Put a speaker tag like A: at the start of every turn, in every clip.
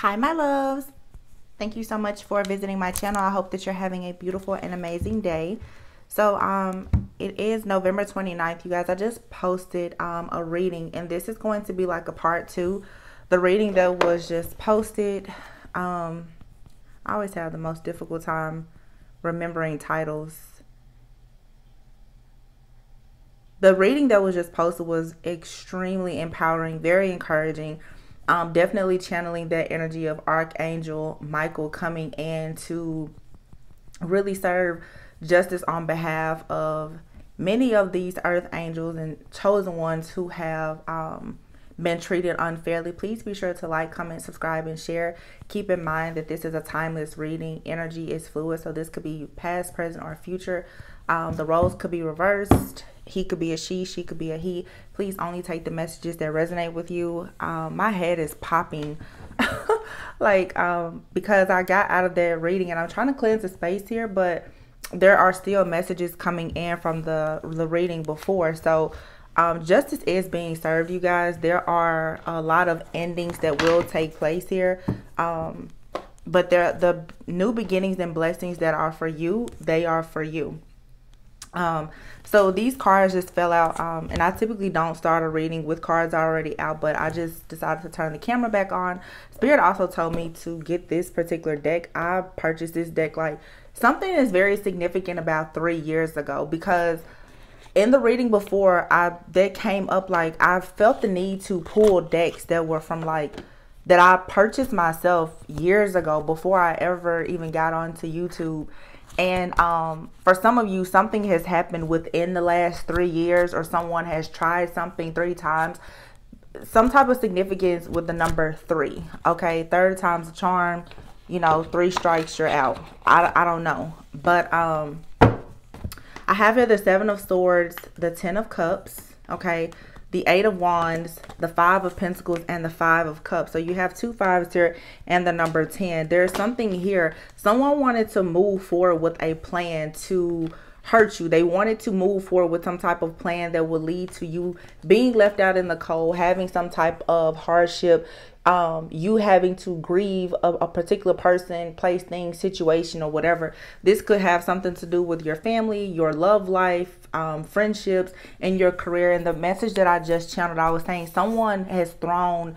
A: Hi, my loves. Thank you so much for visiting my channel. I hope that you're having a beautiful and amazing day. So, it is November 29th, you guys. I just posted a reading, and this is going to be like a part two. The reading that was just posted, I always have the most difficult time remembering titles. The reading that was just posted was extremely empowering, very encouraging. Definitely channeling that energy of Archangel Michael coming in to really serve justice on behalf of many of these earth angels and chosen ones who have been treated unfairly. Please be sure to like, comment, subscribe, and share. Keep in mind that this is a timeless reading. Energy is fluid, so this could be past, present, or future. The roles could be reversed. He could be a she could be a he. Please only take the messages that resonate with you. My head is popping because I got out of that reading and I'm trying to cleanse the space here, but there are still messages coming in from the reading before. So justice is being served, you guys. There are a lot of endings that will take place here. But the new beginnings and blessings that are for you, they are for you. So these cards just fell out, and I typically don't start a reading with cards already out, but I just decided to turn the camera back on. Spirit also told me to get this particular deck. I purchased this deck like something is very significant about 3 years ago, because in the reading before that came up, like I felt the need to pull decks that were from that I purchased myself years ago before I ever even got onto YouTube. And for some of you, something has happened within the last 3 years, or someone has tried something 3 times. Some type of significance with the number 3. Okay, third time's a charm. You know, 3 strikes, you're out. I don't know. But I have here the 7 of Swords, the 10 of Cups. Okay, the 8 of Wands, the 5 of Pentacles, and the 5 of Cups. So you have 2 5s here and the number 10. There's something here. Someone wanted to move forward with a plan to hurt you. They wanted to move forward with some type of plan that would lead to you being left out in the cold, having some type of hardship, you having to grieve a particular person, place, thing, situation, or whatever. This could have something to do with your family, your love life, friendships, and your career. And the message that I just channeled, I was saying someone has thrown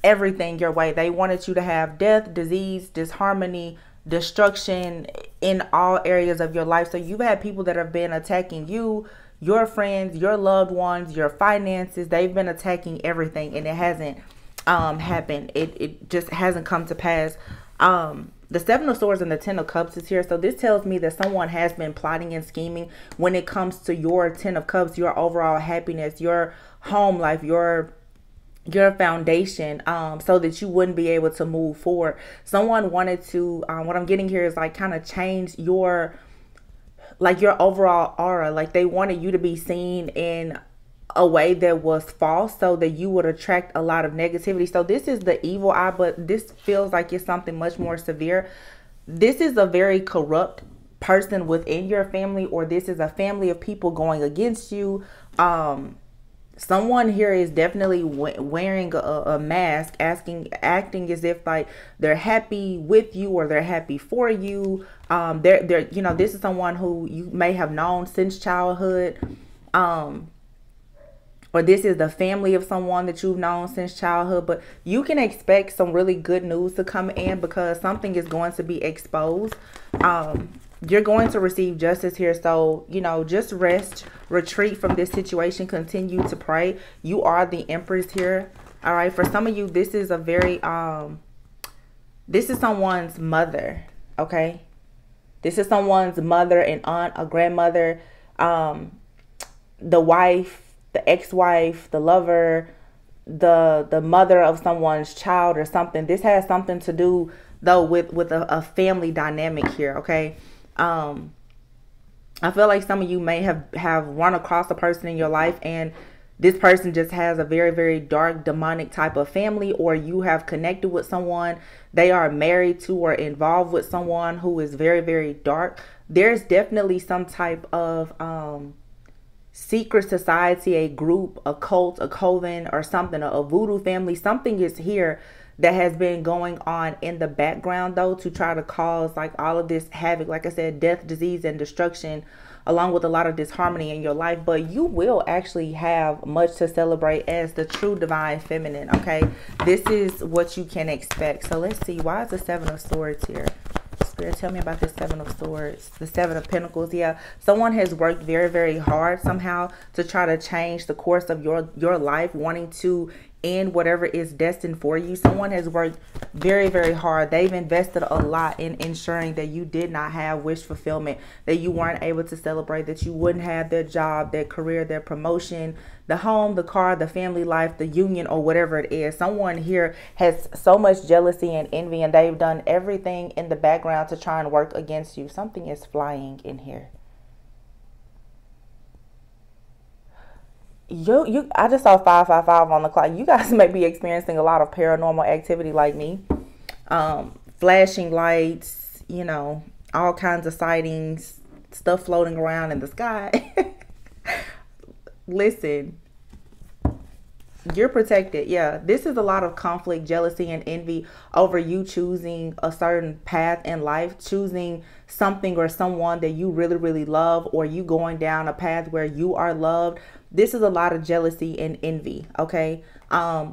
A: everything your way. They wanted you to have death, disease, disharmony, destruction in all areas of your life. So you've had people that have been attacking you, your friends, your loved ones, your finances. They've been attacking everything, and it hasn't happened. It just hasn't come to pass. The 7 of Swords and the 10 of Cups is here. So this tells me that someone has been plotting and scheming when it comes to your 10 of Cups, your overall happiness, your home life, your foundation, so that you wouldn't be able to move forward. Someone wanted to, what I'm getting here is like kind of change your overall aura. Like they wanted you to be seen in a way that was false so that you would attract a lot of negativity. So this is the evil eye, but this feels like it's something much more severe. This is a very corrupt person within your family, or this is a family of people going against you. Someone here is definitely wearing a mask, acting as if like they're happy with you or they're happy for you. They're you know, this is someone who you may have known since childhood, or this is the family of someone that you've known since childhood. But you can expect some really good news to come in, because something is going to be exposed. You're going to receive justice here. So, you know, just rest, retreat from this situation, continue to pray. You are the Empress here. All right. For some of you, this is a very, this is someone's mother. Okay. This is someone's mother, an aunt, a grandmother, the wife, the ex-wife, the lover, the mother of someone's child or something. This has something to do though with a family dynamic here. Okay. I feel like some of you may have run across a person in your life, and this person just has a very, very dark demonic type of family, or you have connected with someone. They are married to or involved with someone who is very, very dark. There's definitely some type of secret society, a group, a cult, a coven, or something, a voodoo family. Something is here that has been going on in the background, though, to try to cause like all of this havoc, like I said, death, disease, and destruction, along with a lot of disharmony in your life. But you will actually have much to celebrate as the true divine feminine, okay? This is what you can expect. So let's see, why is the Seven of Swords here? Spirit, tell me about this Seven of Swords, the Seven of Pentacles. Yeah, someone has worked very, very hard somehow to try to change the course of your life, wanting to end whatever is destined for you. Someone has worked very, very hard. They've invested a lot in ensuring that you did not have wish fulfillment, that you weren't able to celebrate, that you wouldn't have their job, their career, their promotion, the home, the car, the family life, the union, or whatever it is. Someone here has so much jealousy and envy, and they've done everything in the background to try and work against you. Something is flying in here. I just saw 555 on the clock. You guys may be experiencing a lot of paranormal activity like me. Flashing lights, you know, all kinds of sightings, stuff floating around in the sky. Listen, you're protected. Yeah, this is a lot of conflict, jealousy, and envy over you choosing a certain path in life, choosing something or someone that you really, really love, or you going down a path where you are loved. This is a lot of jealousy and envy, okay?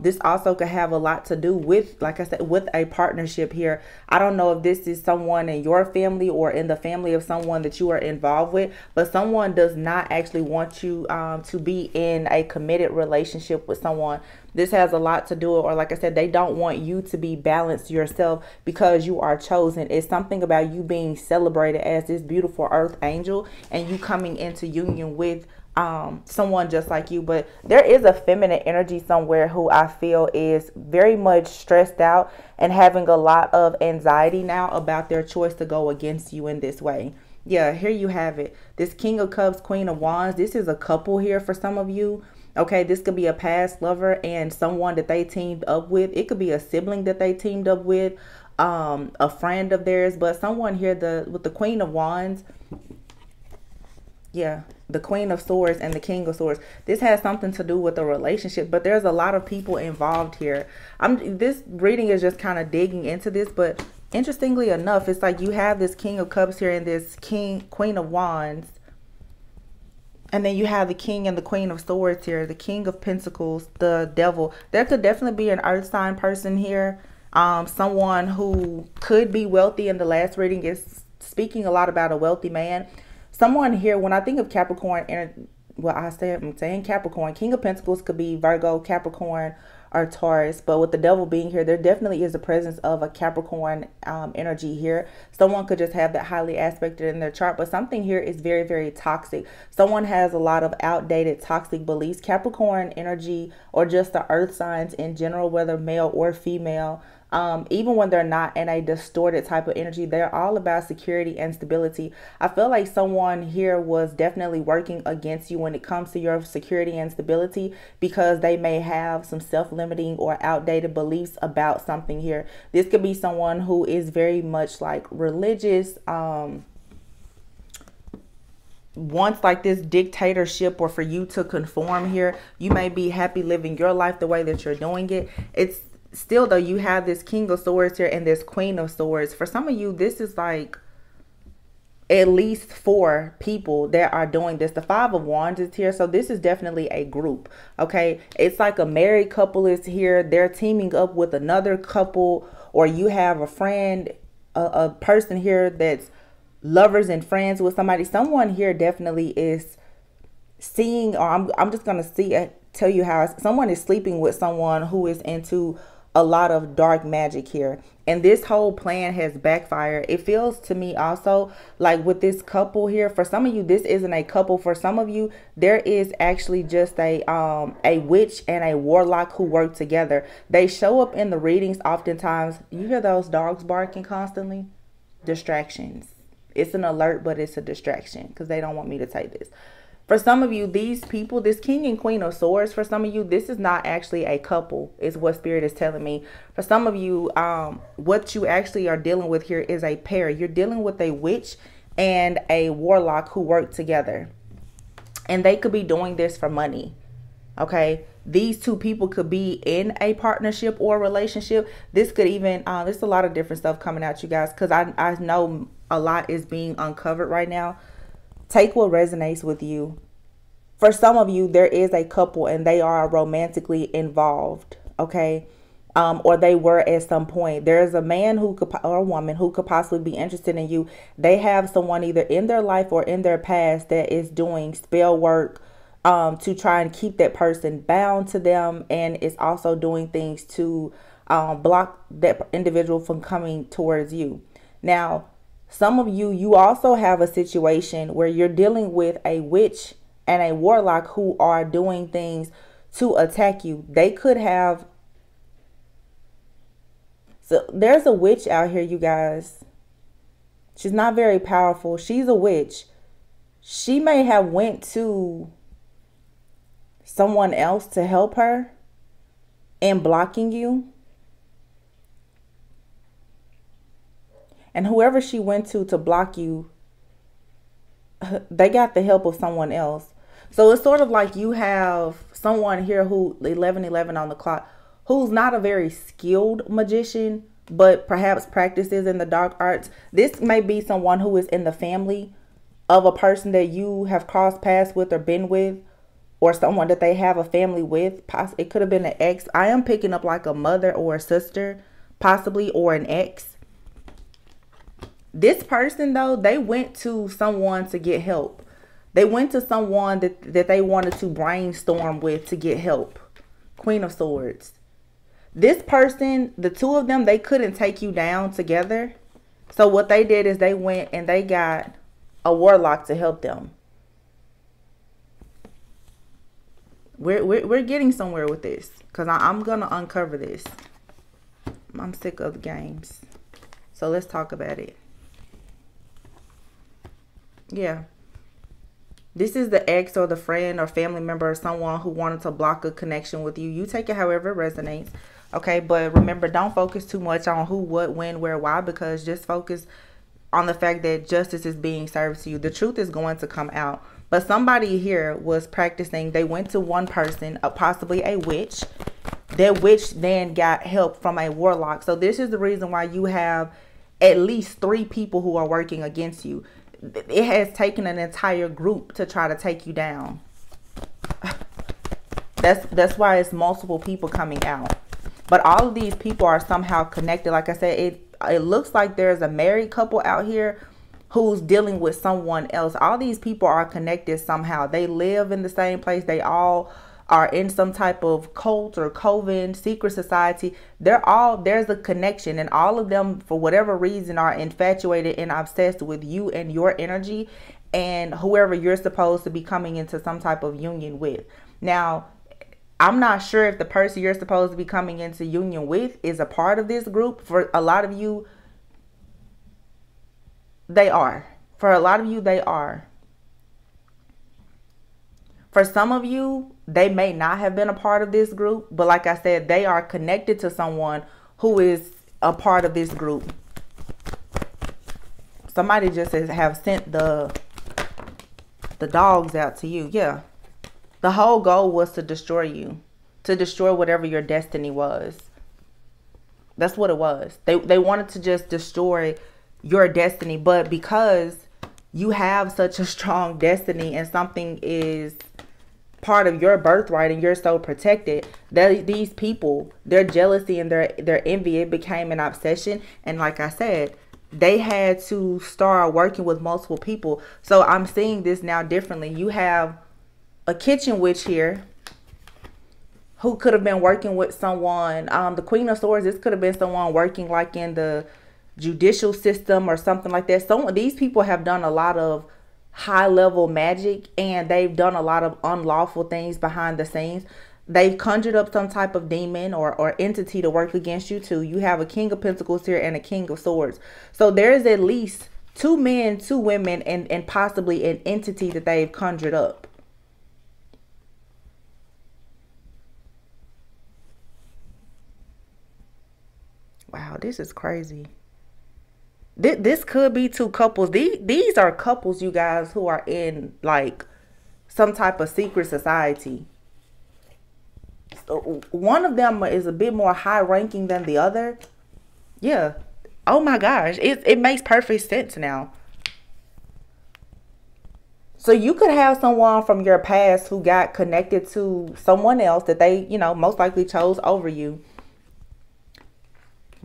A: This also could have a lot to do with, like I said, with a partnership here. I don't know if this is someone in your family or in the family of someone that you are involved with, but someone does not actually want you to be in a committed relationship with someone. This has a lot to do, or like I said, they don't want you to be balanced yourself because you are chosen. It's something about you being celebrated as this beautiful earth angel and you coming into union with someone just like you. But there is a feminine energy somewhere who I feel is very much stressed out and having a lot of anxiety now about their choice to go against you in this way. Yeah, here you have it. This King of Cups, Queen of Wands. This is a couple here for some of you. Okay, this could be a past lover and someone that they teamed up with. It could be a sibling that they teamed up with, a friend of theirs. But someone here, with the Queen of Wands, yeah, the Queen of Swords and the King of Swords. This has something to do with a relationship, but there's a lot of people involved here. This reading is just kind of digging into this, but interestingly enough, it's like you have this King of Cups here and this Queen of Wands. And then you have the King and the Queen of Swords here, the King of Pentacles, the Devil. There could definitely be an earth sign person here. Someone who could be wealthy. In the last reading is speaking a lot about a wealthy man. Someone here, when I think of Capricorn, I'm saying Capricorn. King of Pentacles could be Virgo, Capricorn, or Taurus. But with the Devil being here, there definitely is a presence of a Capricorn energy here. Someone could just have that highly aspected in their chart. But something here is very, very toxic. Someone has a lot of outdated toxic beliefs. Capricorn energy, or just the earth signs in general, whether male or female, even when they're not in a distorted type of energy, they're all about security and stability. I feel like someone here was definitely working against you when it comes to your security and stability, because they may have some self-limiting or outdated beliefs about something here. This could be someone who is very much like religious, wants like this dictatorship, or for you to conform here. You may be happy living your life the way that you're doing it. It's still, though, you have this King of Swords here and this Queen of Swords. For some of you, this is like at least 4 people that are doing this. The Five of Wands is here, so this is definitely a group. Okay, it's like a married couple is here. They're teaming up with another couple, or you have a friend, a person here that's lovers and friends with somebody. Someone here definitely is seeing, or I'm just gonna tell you how someone is sleeping with someone who is into a lot of dark magic here, and this whole plan has backfired. It feels to me also like with this couple here, for some of you this isn't a couple. For some of you there is actually just a witch and a warlock who work together. They show up in the readings oftentimes. You hear those dogs barking constantly? Distractions. It's an alert, but it's a distraction because they don't want me to take this. For some of you, these people, this King and Queen of Swords, for some of you, this is not actually a couple, is what Spirit is telling me. For some of you, what you actually are dealing with here is a pair. You're dealing with a witch and a warlock who work together. And they could be doing this for money. Okay, these two people could be in a partnership or relationship. This could even there's a lot of different stuff coming at you guys, because I know a lot is being uncovered right now. Take what resonates with you. For some of you, there is a couple and they are romantically involved. Okay, or they were at some point. There's a man who could, or a woman who could possibly be interested in you. They have someone either in their life or in their past that is doing spell work to try and keep that person bound to them, and is also doing things to block that individual from coming towards you. Now, some of you, you also have a situation where you're dealing with a witch and a warlock who are doing things to attack you. They could have, so there's a witch out here, you guys. She's not very powerful. She's a witch. She may have went to someone else to help her in blocking you. And whoever she went to block you, they got the help of someone else. So it's sort of like you have someone here who, 11:11 on the clock, who's not a very skilled magician, but perhaps practices in the dark arts. This may be someone who is in the family of a person that you have crossed paths with or been with, or someone that they have a family with. It could have been an ex. I am picking up like a mother or a sister, possibly, or an ex. This person, though, they went to someone to get help. They went to someone that they wanted to brainstorm with to get help. Queen of Swords. This person, the two of them, they couldn't take you down together. So what they did is they went and they got a warlock to help them. We're getting somewhere with this, because I'm going to uncover this. I'm sick of the games. So let's talk about it. Yeah. This is the ex or the friend or family member or someone who wanted to block a connection with you. You take it however it resonates. Okay, but remember, don't focus too much on who, what, when, where, why, because just focus on the fact that justice is being served to you. The truth is going to come out. But somebody here was practicing. They went to one person, possibly a witch. That witch then got help from a warlock. So this is the reason why you have at least 3 people who are working against you. It has taken an entire group to try to take you down. That's why it's multiple people coming out. But all of these people are somehow connected. Like I said, it looks like there's a married couple out here who's dealing with someone else. All these people are connected somehow. They live in the same place. They all are in some type of cult or coven, secret society. There's a connection, and all of them, for whatever reason, are infatuated and obsessed with you and your energy and whoever you're supposed to be coming into some type of union with. Now, I'm not sure if the person you're supposed to be coming into union with is a part of this group. For a lot of you, they are. For a lot of you, they are. For some of you, they may not have been a part of this group, but like I said, they are connected to someone who is a part of this group. Somebody just have sent the dogs out to you. Yeah. The whole goal was to destroy you, to destroy whatever your destiny was. That's what it was. They wanted to just destroy your destiny, but because you have such a strong destiny and something is part of your birthright and you're so protected, that these people, their jealousy and their envy, it became an obsession. And like I said, they had to start working with multiple people. So I'm seeing this now differently. You have a kitchen witch here who could have been working with someone. The Queen of Swords, this could have been someone working like in the judicial system or something like that. These people have done a lot of high level magic, and they've done a lot of unlawful things behind the scenes. They've conjured up some type of demon or entity to work against you too. You have a King of Pentacles here and a King of Swords. So there's at least 2 men, 2 women, and possibly an entity that they've conjured up. Wow, this is crazy. This could be 2 couples. These are couples, you guys, who are in like some type of secret society. So one of them is a bit more high ranking than the other. Yeah. Oh my gosh. It makes perfect sense now. So you could have someone from your past who got connected to someone else that they, most likely chose over you.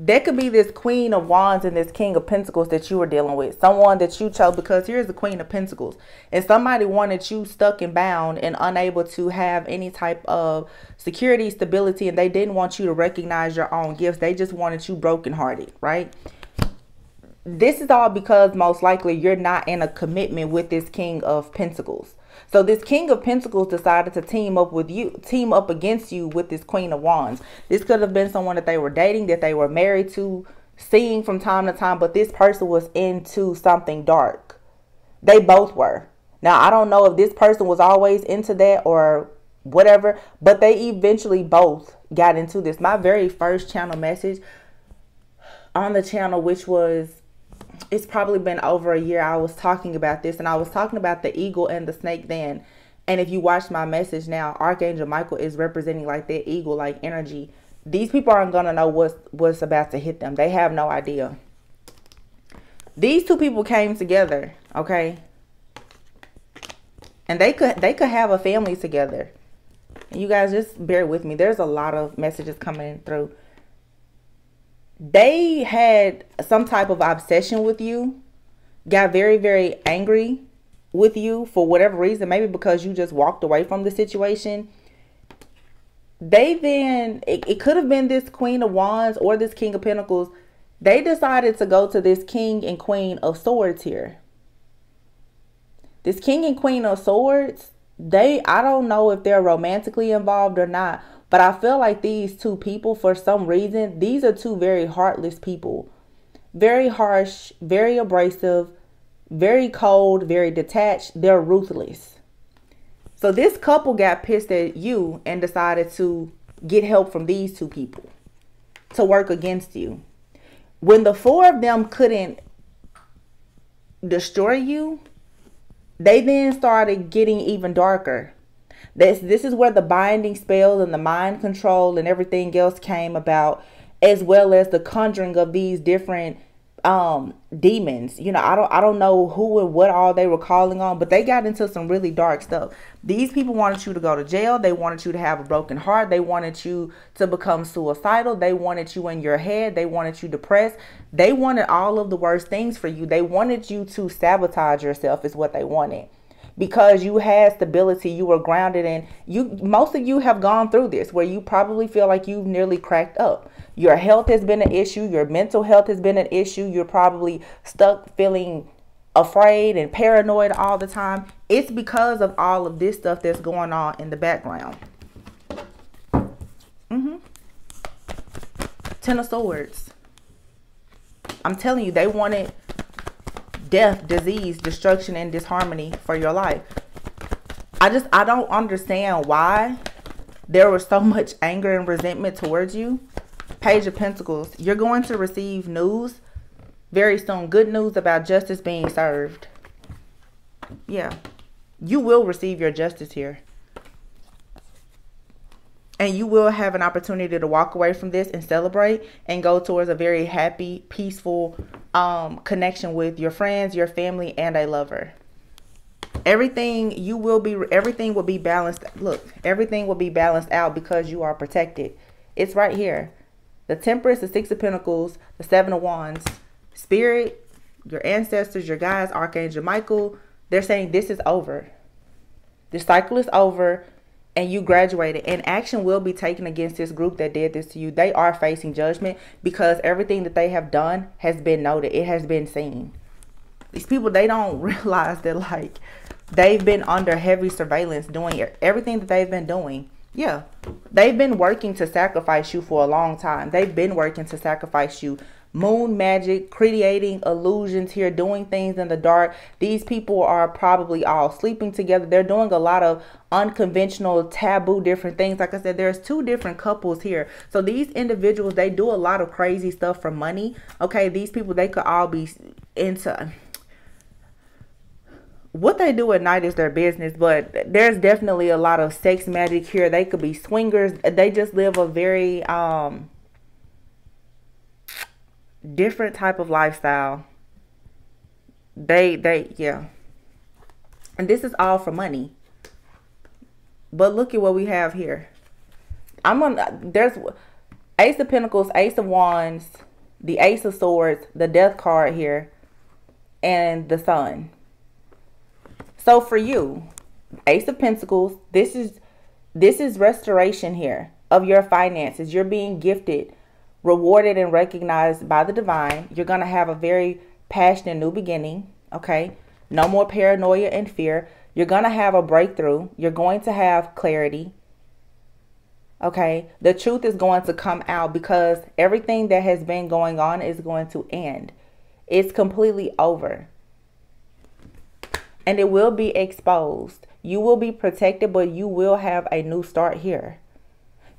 A: There could be this Queen of Wands and this King of Pentacles that you were dealing with. Someone that you chose, because here's the Queen of Pentacles. And somebody wanted you stuck and bound and unable to have any type of security, stability. And they didn't want you to recognize your own gifts. They just wanted you brokenhearted, right? This is all because most likely you're not in a commitment with this King of Pentacles. So this King of Pentacles decided to team up against you with this Queen of Wands. This could have been someone that they were dating, that they were married to, seeing from time to time, but this person was into something dark. They both were. Now, I don't know if this person was always into that or whatever, but they eventually both got into this. My very first channel message on the channel, which was, it's probably been over a year, I was talking about this, and I was talking about the eagle and the snake then. And if you watch my message now, Archangel Michael is representing like that eagle like energy. These people aren't gonna know what's about to hit them. They have no idea. These two people came together, okay, and they could have a family together. And you guys just bear with me. There's a lot of messages coming through. They had some type of obsession with you, got very, very angry with you for whatever reason, maybe because you just walked away from the situation. They then, it could have been this Queen of Wands or this King of Pentacles. They decided to go to this King and Queen of Swords here. This King and Queen of Swords, I don't know if they're romantically involved or not. But I feel like these two people, for some reason, these are two very heartless people. Very harsh, very abrasive, very cold, very detached. They're ruthless. So this couple got pissed at you and decided to get help from these two people to work against you. When the four of them couldn't destroy you, they then started getting even darker. This is where the binding spells and the mind control and everything else came about, as well as the conjuring of these different demons. I don't know who and what all they were calling on, but they got into some really dark stuff. These people wanted you to go to jail. They wanted you to have a broken heart. They wanted you to become suicidal. They wanted you in your head. They wanted you depressed. They wanted all of the worst things for you. They wanted you to sabotage yourself is what they wanted. Because you had stability, you were grounded, and most of you have gone through this where you probably feel like you've nearly cracked up. Your health has been an issue. Your mental health has been an issue. You're probably stuck feeling afraid and paranoid all the time. It's because of all of this stuff that's going on in the background. Ten of Swords. I'm telling you, they wanted death, disease, destruction, and disharmony for your life. I don't understand why there was so much anger and resentment towards you. Page of Pentacles. You're going to receive news very soon. Good news about justice being served. Yeah. You will receive your justice here. And you will have an opportunity to walk away from this and celebrate and go towards a very happy, peaceful connection with your friends, your family, and a lover. Everything will be balanced. Look, everything will be balanced out because you are protected. It's right here. The Temperance, the Six of Pentacles, the Seven of Wands. Spirit, your ancestors, your guides, Archangel Michael, they're saying this is over. The cycle is over. And you graduated, and action will be taken against this group that did this to you. They are facing judgment because everything that they have done has been noted. It has been seen. These people, they don't realize that like they've been under heavy surveillance doing everything that they've been doing. Yeah, they've been working to sacrifice you for a long time. They've been working to sacrifice you. Moon magic, creating illusions here, doing things in the dark. These people are probably all sleeping together. They're doing a lot of unconventional, taboo, different things. Like I said, there's two different couples here. So these individuals, they do a lot of crazy stuff for money. Okay, these people, they could all be into What they do at night is their business, but there's definitely a lot of sex magic here. They could be swingers. They just live a very different type of lifestyle. Yeah. And this is all for money. But look at what we have here. There's Ace of Pentacles, Ace of Wands, the Ace of Swords, the Death card here, and the Sun. So for you, Ace of Pentacles, this is restoration here of your finances. You're being gifted, rewarded, and recognized by the divine. You're going to have a very passionate new beginning, okay? No more paranoia and fear. You're going to have a breakthrough. You're going to have clarity. Okay, the truth is going to come out because everything that has been going on is going to end. It's completely over. And it will be exposed. You will be protected, but you will have a new start here.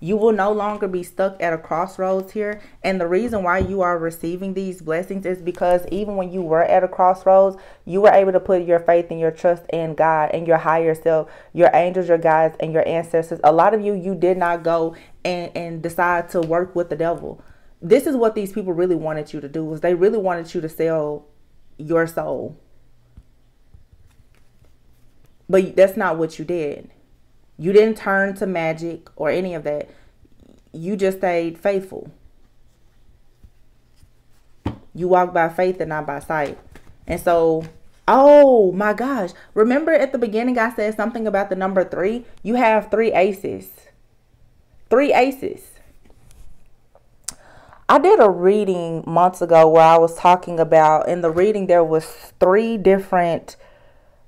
A: You will no longer be stuck at a crossroads here. And the reason why you are receiving these blessings is because even when you were at a crossroads, you were able to put your faith and your trust in God and your higher self, your angels, your guides, and your ancestors. A lot of you did not go and decide to work with the devil. This is what these people really wanted you to do, was they really wanted you to sell your soul. But that's not what you did. You didn't turn to magic or any of that. You just stayed faithful. You walk by faith and not by sight. And so, oh my gosh. Remember at the beginning I said something about the number 3? You have 3 aces. 3 aces. I did a reading months ago where I was talking about, in the reading there was 3 different...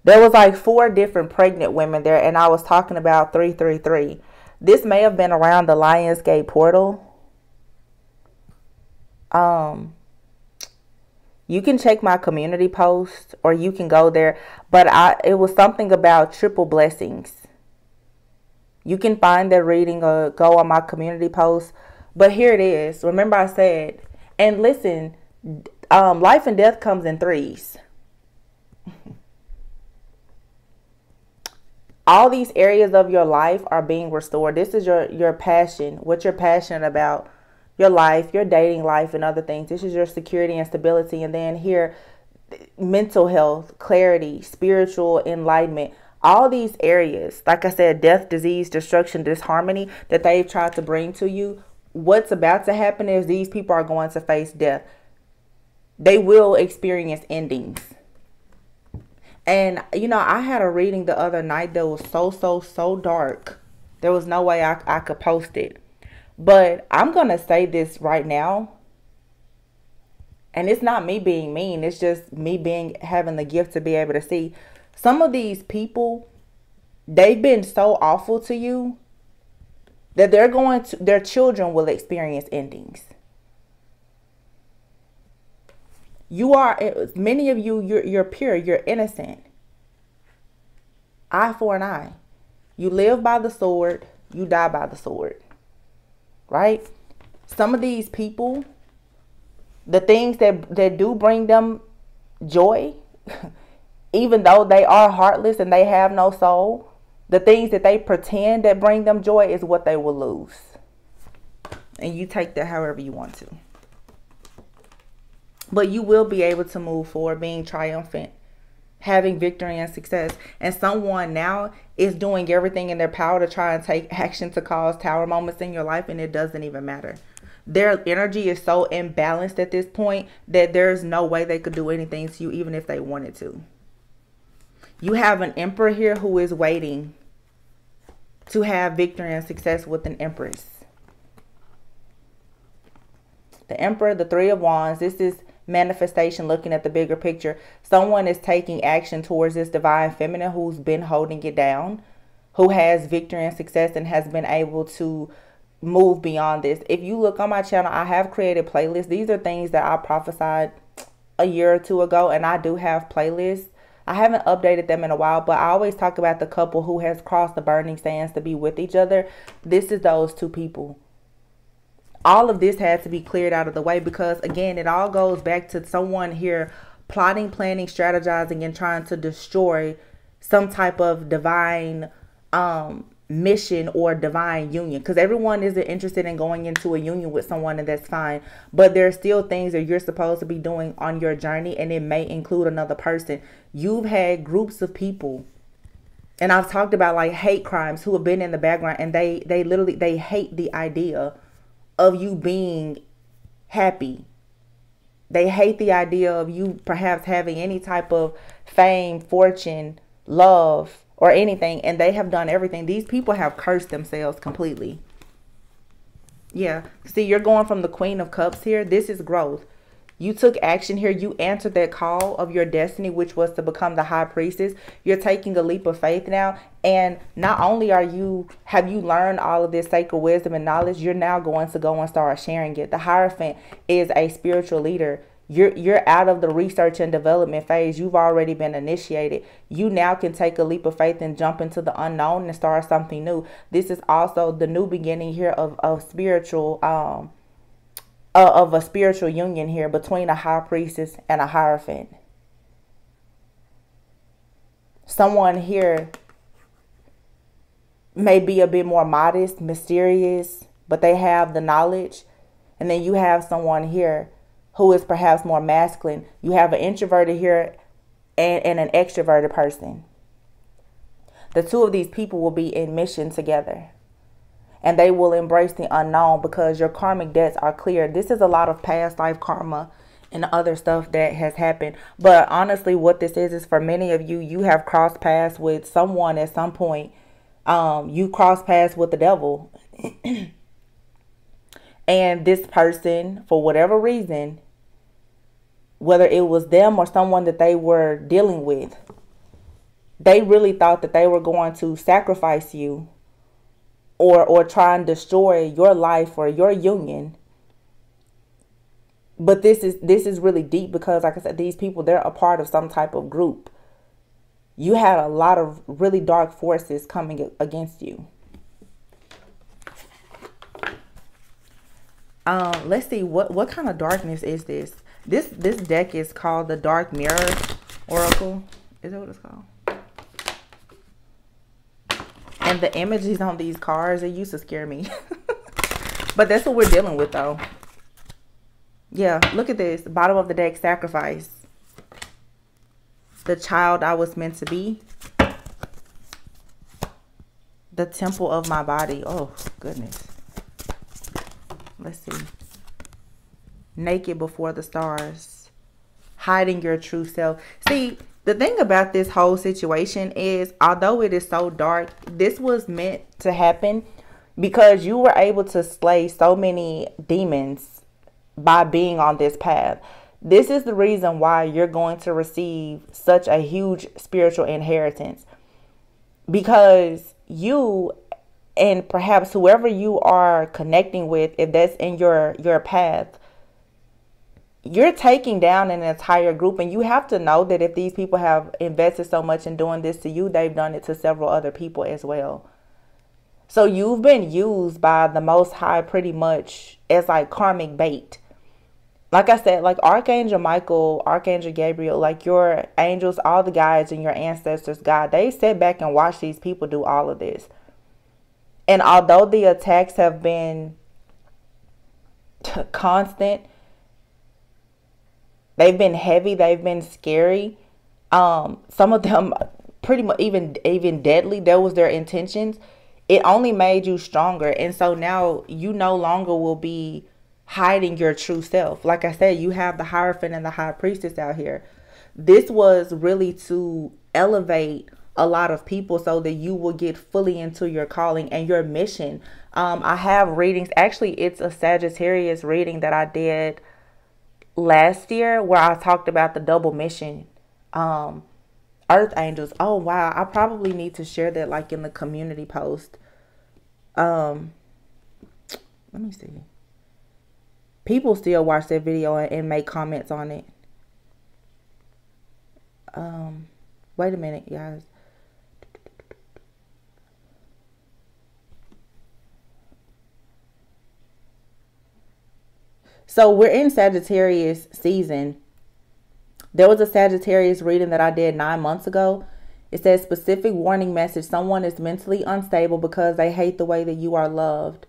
A: There was like 4 different pregnant women there, and I was talking about 333. This may have been around the Lionsgate portal. You can check my community post, or you can go there. But it was something about triple blessings. You can find that reading or go on my community post. But here it is. Remember I said, and listen, life and death comes in 3s. All these areas of your life are being restored. This is your passion, what you're passionate about, your life, your dating life, and other things. This is your security and stability. And then here, mental health, clarity, spiritual enlightenment. All these areas, like I said, death, disease, destruction, disharmony that they've tried to bring to you. What's about to happen is these people are going to face death. They will experience endings. And, you know, I had a reading the other night that was so dark. There was no way I could post it. But I'm going to say this right now. And it's not me being mean. It's just me having the gift to be able to see. Some of these people, they've been so awful to you that their children will experience endings. Many of you're pure, you're innocent. Eye for an eye. You live by the sword, you die by the sword. Right? Some of these people, the things that do bring them joy, even though they are heartless and they have no soul, the things that they pretend that bring them joy is what they will lose. And you take that however you want to. But you will be able to move forward being triumphant, having victory and success. And someone now is doing everything in their power to try and take action to cause tower moments in your life, and it doesn't even matter. Their energy is so imbalanced at this point that there's no way they could do anything to you even if they wanted to. You have an emperor here who is waiting to have victory and success with an empress. The emperor, the 3 of wands, this is manifestation, looking at the bigger picture. Someone is taking action towards this divine feminine who's been holding it down, who has victory and success and has been able to move beyond this. If you look on my channel, I have created playlists. These are things that I prophesied a year or 2 ago, and I do have playlists. I haven't updated them in a while, but I always talk about the couple who has crossed the burning sands to be with each other. This is those 2 people. All of this had to be cleared out of the way because, again, it all goes back to someone here plotting, planning, strategizing, and trying to destroy some type of divine mission or divine union, because everyone isn't interested in going into a union with someone, and that's fine, but there's still things that you're supposed to be doing on your journey, and it may include another person. You've had groups of people, and I've talked about like hate crimes, who have been in the background, and they literally, they hate the idea of you being happy. They hate the idea of you perhaps having any type of fame, fortune, love, or anything. And they have done everything. These people have cursed themselves completely. Yeah. See, you're going from the Queen of Cups here. This is growth. You took action here. You answered that call of your destiny, which was to become the high priestess. You're taking a leap of faith now. And not only have you learned all of this sacred wisdom and knowledge, you're now going to go and start sharing it. The Hierophant is a spiritual leader. You're out of the research and development phase. You've already been initiated. You now can take a leap of faith and jump into the unknown and start something new. This is also the new beginning here of spiritual of a spiritual union here between a high priestess and a Hierophant. Someone here may be a bit more modest, mysterious, but they have the knowledge. And then you have someone here who is perhaps more masculine. You have an introverted here and an extroverted person. The two of these people will be in mission together. And they will embrace the unknown because your karmic debts are clear. This is a lot of past life karma and other stuff that has happened. But honestly, what this is for many of you, you have crossed paths with someone at some point. You crossed paths with the devil. And this person, for whatever reason, whether it was them or someone that they were dealing with, they really thought that they were going to sacrifice you or try and destroy your life or your union. But this is really deep because, like I said, these people, they're a part of some type of group. You had a lot of really dark forces coming against you. Let's see, what kind of darkness is this? This deck is called the Dark Mirror Oracle. Is that what it's called? And the images on these cards, it used to scare me. But that's what we're dealing with, though. Yeah, look at this. Bottom of the deck, Sacrifice. The child I was meant to be. The temple of my body. Oh, goodness. Let's see. Naked before the stars. Hiding your true self. See, the thing about this whole situation is, although it is so dark, this was meant to happen because you were able to slay so many demons by being on this path. This is the reason why you're going to receive such a huge spiritual inheritance, because you and perhaps whoever you are connecting with, if that's in your path, you're taking down an entire group. And you have to know that if these people have invested so much in doing this to you, they've done it to several other people as well. So you've been used by the Most High pretty much as like karmic bait. Like I said, like Archangel Michael, Archangel Gabriel, like your angels, all the guides and your ancestors, God, they sit back and watch these people do all of this. And although the attacks have been constant, they've been heavy, they've been scary. Some of them pretty much even deadly. That was their intentions. It only made you stronger. And so now you no longer will be hiding your true self. Like I said, you have the Hierophant and the High Priestess out here. This was really to elevate a lot of people so that you will get fully into your calling and your mission. I have readings. Actually, it's a Sagittarius reading that I did last year where I talked about the double mission. Earth angels. Oh, wow. I probably need to share that like in the community post. Let me see. People still watch that video and make comments on it. Wait a minute, guys. So we're in Sagittarius season. There was a Sagittarius reading that I did 9 months ago. It says specific warning message. Someone is mentally unstable because they hate the way that you are loved.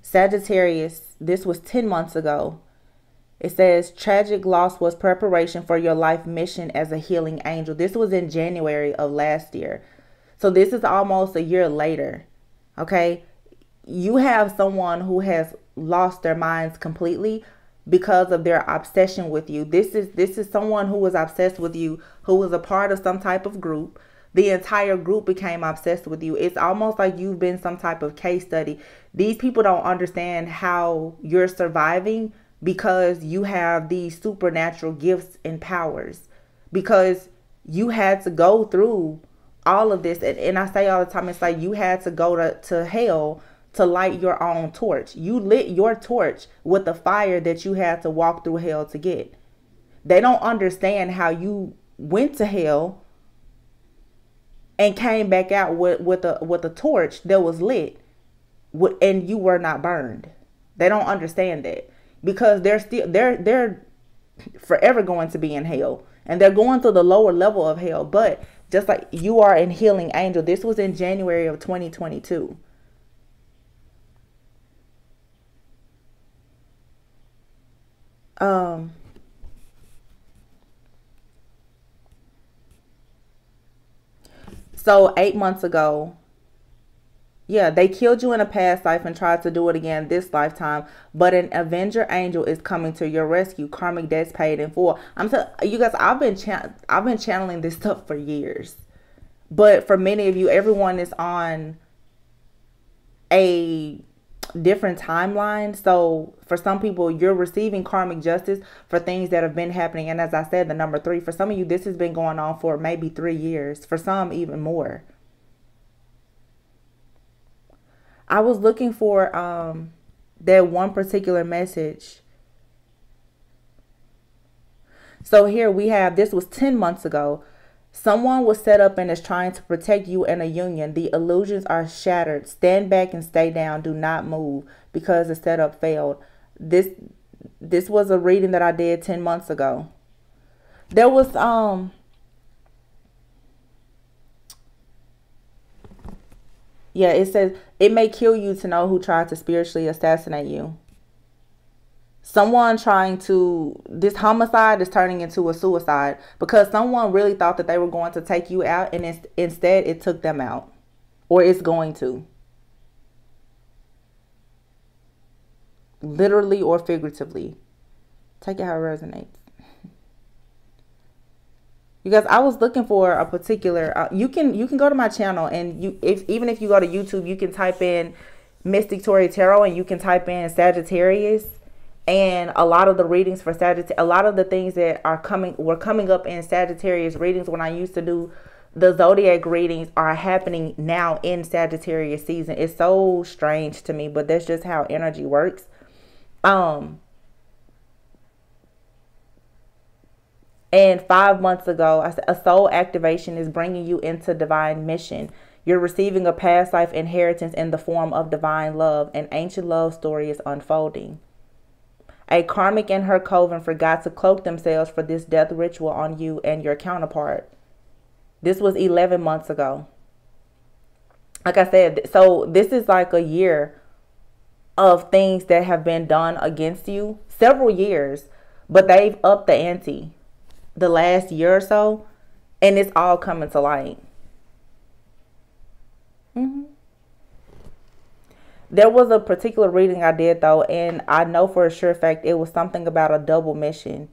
A: Sagittarius, this was 10 months ago. It says tragic loss was preparation for your life mission as a healing angel. This was in January of last year. So this is almost a year later. Okay. You have someone who has lost their minds completely because of their obsession with you. This is someone who was obsessed with you, who was a part of some type of group. The entire group became obsessed with you. It's almost like you've been some type of case study. These people don't understand how you're surviving because you have these supernatural gifts and powers, because you had to go through all of this. And I say all the time, it's like you had to go to hell to light your own torch. You lit your torch with the fire that you had to walk through hell to get. They don't understand how you went to hell and came back out with a torch that was lit, and you were not burned. They don't understand that, because they're forever going to be in hell, and they're going to the lower level of hell. But just like you are in healing angel, this was in January of 2022. So 8 months ago, yeah, they killed you in a past life and tried to do it again this lifetime. But an avenger angel is coming to your rescue. Karmic debts paid in full. I'm telling you guys, I've been channeling this stuff for years. But for many of you, everyone is on a different timeline. So for some people, you're receiving karmic justice for things that have been happening. And as I said, the number 3, for some of you, this has been going on for maybe 3 years. For some, even more. I was looking for that one particular message. So here we have, this was 10 months ago. Someone was set up and is trying to protect you in a union. The illusions are shattered. Stand back and stay down. Do not move because the setup failed. This was a reading that I did 10 months ago. There was yeah, it says it may kill you to know who tried to spiritually assassinate you. Someone this homicide is turning into a suicide because someone really thought that they were going to take you out, and instead it took them out, or it's going to. Literally or figuratively. Take it how it resonates. You guys, I was looking for a particular, you can go to my channel, and even if you go to YouTube, you can type in Mystic Tori Tarot, and you can type in Sagittarius. And a lot of the readings for Sagittarius, a lot of the things that were coming up in Sagittarius readings when I used to do the zodiac readings are happening now in Sagittarius season. It's so strange to me, but that's just how energy works. And 5 months ago, I said a soul activation is bringing you into divine mission. You're receiving a past life inheritance in the form of divine love. An ancient love story is unfolding. A karmic and her coven forgot to cloak themselves for this death ritual on you and your counterpart. This was 11 months ago. Like I said, so this is like a year of things that have been done against you. Several years, but they've upped the ante the last year or so, and it's all coming to light. There was a particular reading I did though, and I know for a sure fact it was something about a double mission,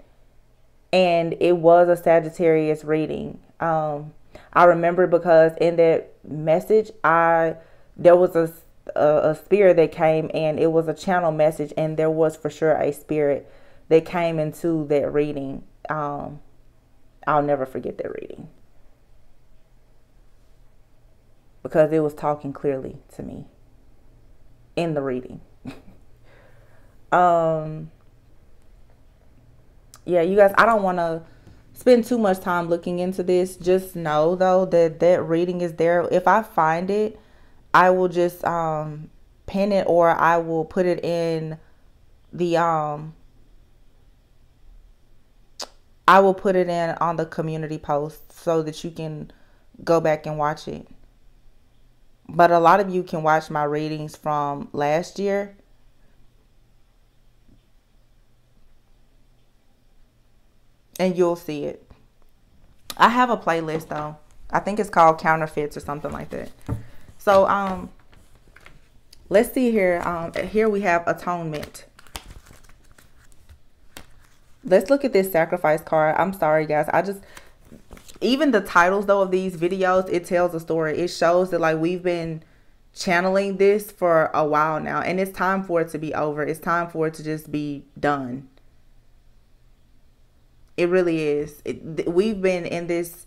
A: and it was a Sagittarius reading. I remember because in that message, there was a spirit that came, and it was a channel message, and there was for sure a spirit that came into that reading. I'll never forget that reading because it was talking clearly to me in the reading. Yeah, you guys, I don't want to spend too much time looking into this. Just know though that that reading is there. If I find it, I will just pin it, or I will put it in the I will put it in on the community post so that you can go back and watch it. But a lot of you can watch my readings from last year. And you'll see it. I have a playlist though. I think it's called Counterfeits or something like that. So let's see here. Here we have Atonement. Let's look at this Sacrifice card. I'm sorry guys. Even the titles though of these videos, it tells a story. It shows that like we've been channeling this for a while now, and it's time for it to be over. It's time for it to just be done. It really is. We've been in this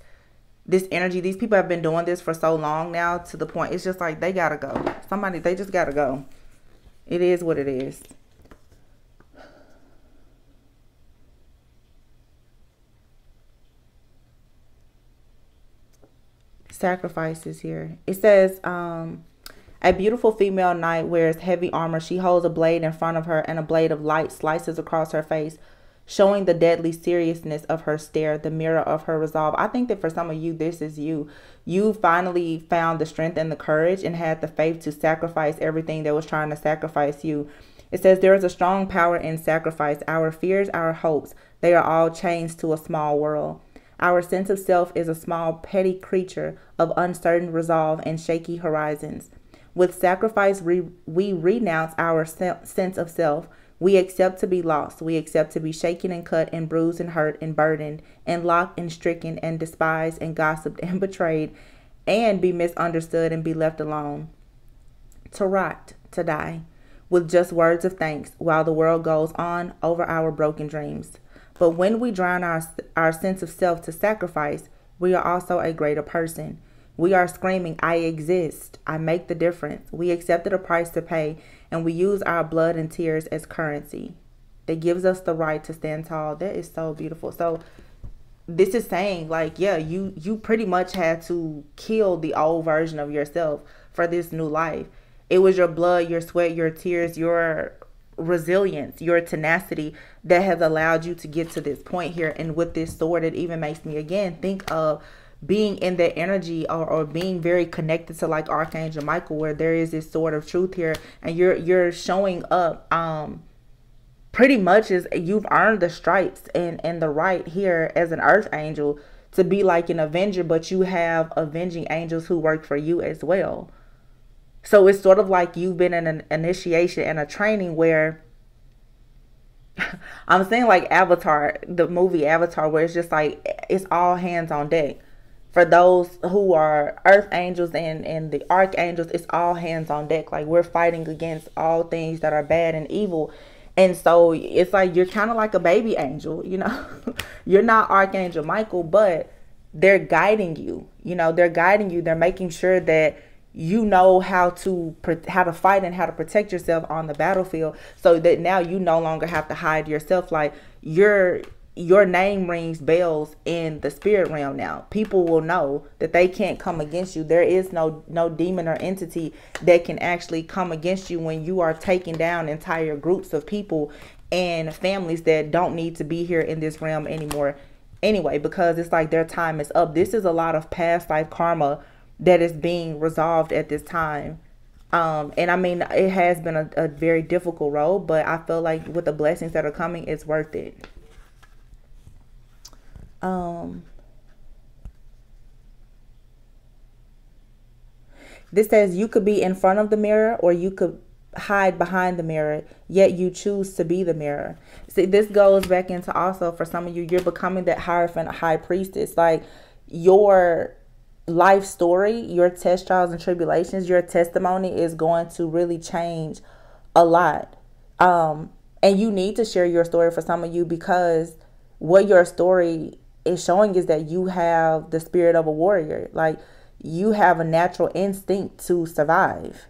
A: energy. These people have been doing this for so long now, to the point it's just like they gotta go. They just gotta go. It is what it is. Sacrifices here. It says, a beautiful female knight wears heavy armor. She holds a blade in front of her, and a blade of light slices across her face, showing the deadly seriousness of her stare, the mirror of her resolve. I think that for some of you, this is you. You finally found the strength and the courage and had the faith to sacrifice everything that was trying to sacrifice you. It says there is a strong power in sacrifice. Our fears, our hopes, they are all chains to a small world. Our sense of self is a small, petty creature of uncertain resolve and shaky horizons. With sacrifice, we renounce our sense of self. We accept to be lost. We accept to be shaken and cut and bruised and hurt and burdened and locked and stricken and despised and gossiped and betrayed, and be misunderstood and be left alone. To rot, to die, with just words of thanks while the world goes on over our broken dreams. But when we drown our sense of self to sacrifice, we are also a greater person. We are screaming, I exist. I make the difference. We accepted a price to pay, and we use our blood and tears as currency. That gives us the right to stand tall. That is so beautiful. So this is saying like, yeah, you pretty much had to kill the old version of yourself for this new life. It was your blood, your sweat, your tears, your resilience, your tenacity that has allowed you to get to this point here. And with this sword, it even makes me again think of being in that energy, or being very connected to like Archangel Michael, where there is this sword of truth here, and you're showing up pretty much as you've earned the stripes and the right here as an earth angel to be like an avenger, but you have avenging angels who work for you as well. So it's sort of like you've been in an initiation and a training where I'm saying like Avatar, the movie Avatar, where it's just like it's all hands on deck. For those who are earth angels and the archangels, it's all hands on deck. Like we're fighting against all things that are bad and evil. And so it's like you're kind of like a baby angel, you know. You're not Archangel Michael, but they're guiding you. You know, they're guiding you. They're making sure that you know how to fight and how to protect yourself on the battlefield, so that now you no longer have to hide yourself. Like your name rings bells in the spirit realm now. People will know that they can't come against you. There is no demon or entity that can actually come against you when you are taking down entire groups of people and families that don't need to be here in this realm anymore anyway, because it's like their time is up. This is a lot of past life karma that is being resolved at this time. And I mean, it has been a very difficult road, but I feel like with the blessings that are coming, it's worth it. This says you could be in front of the mirror or you could hide behind the mirror, yet you choose to be the mirror. See, this goes back into also for some of you, you're becoming that Hierophant high priestess. Like your life story, your test, trials, and tribulations, your testimony is going to really change a lot. And you need to share your story for some of you, because what your story is showing is that you have the spirit of a warrior. Like you have a natural instinct to survive.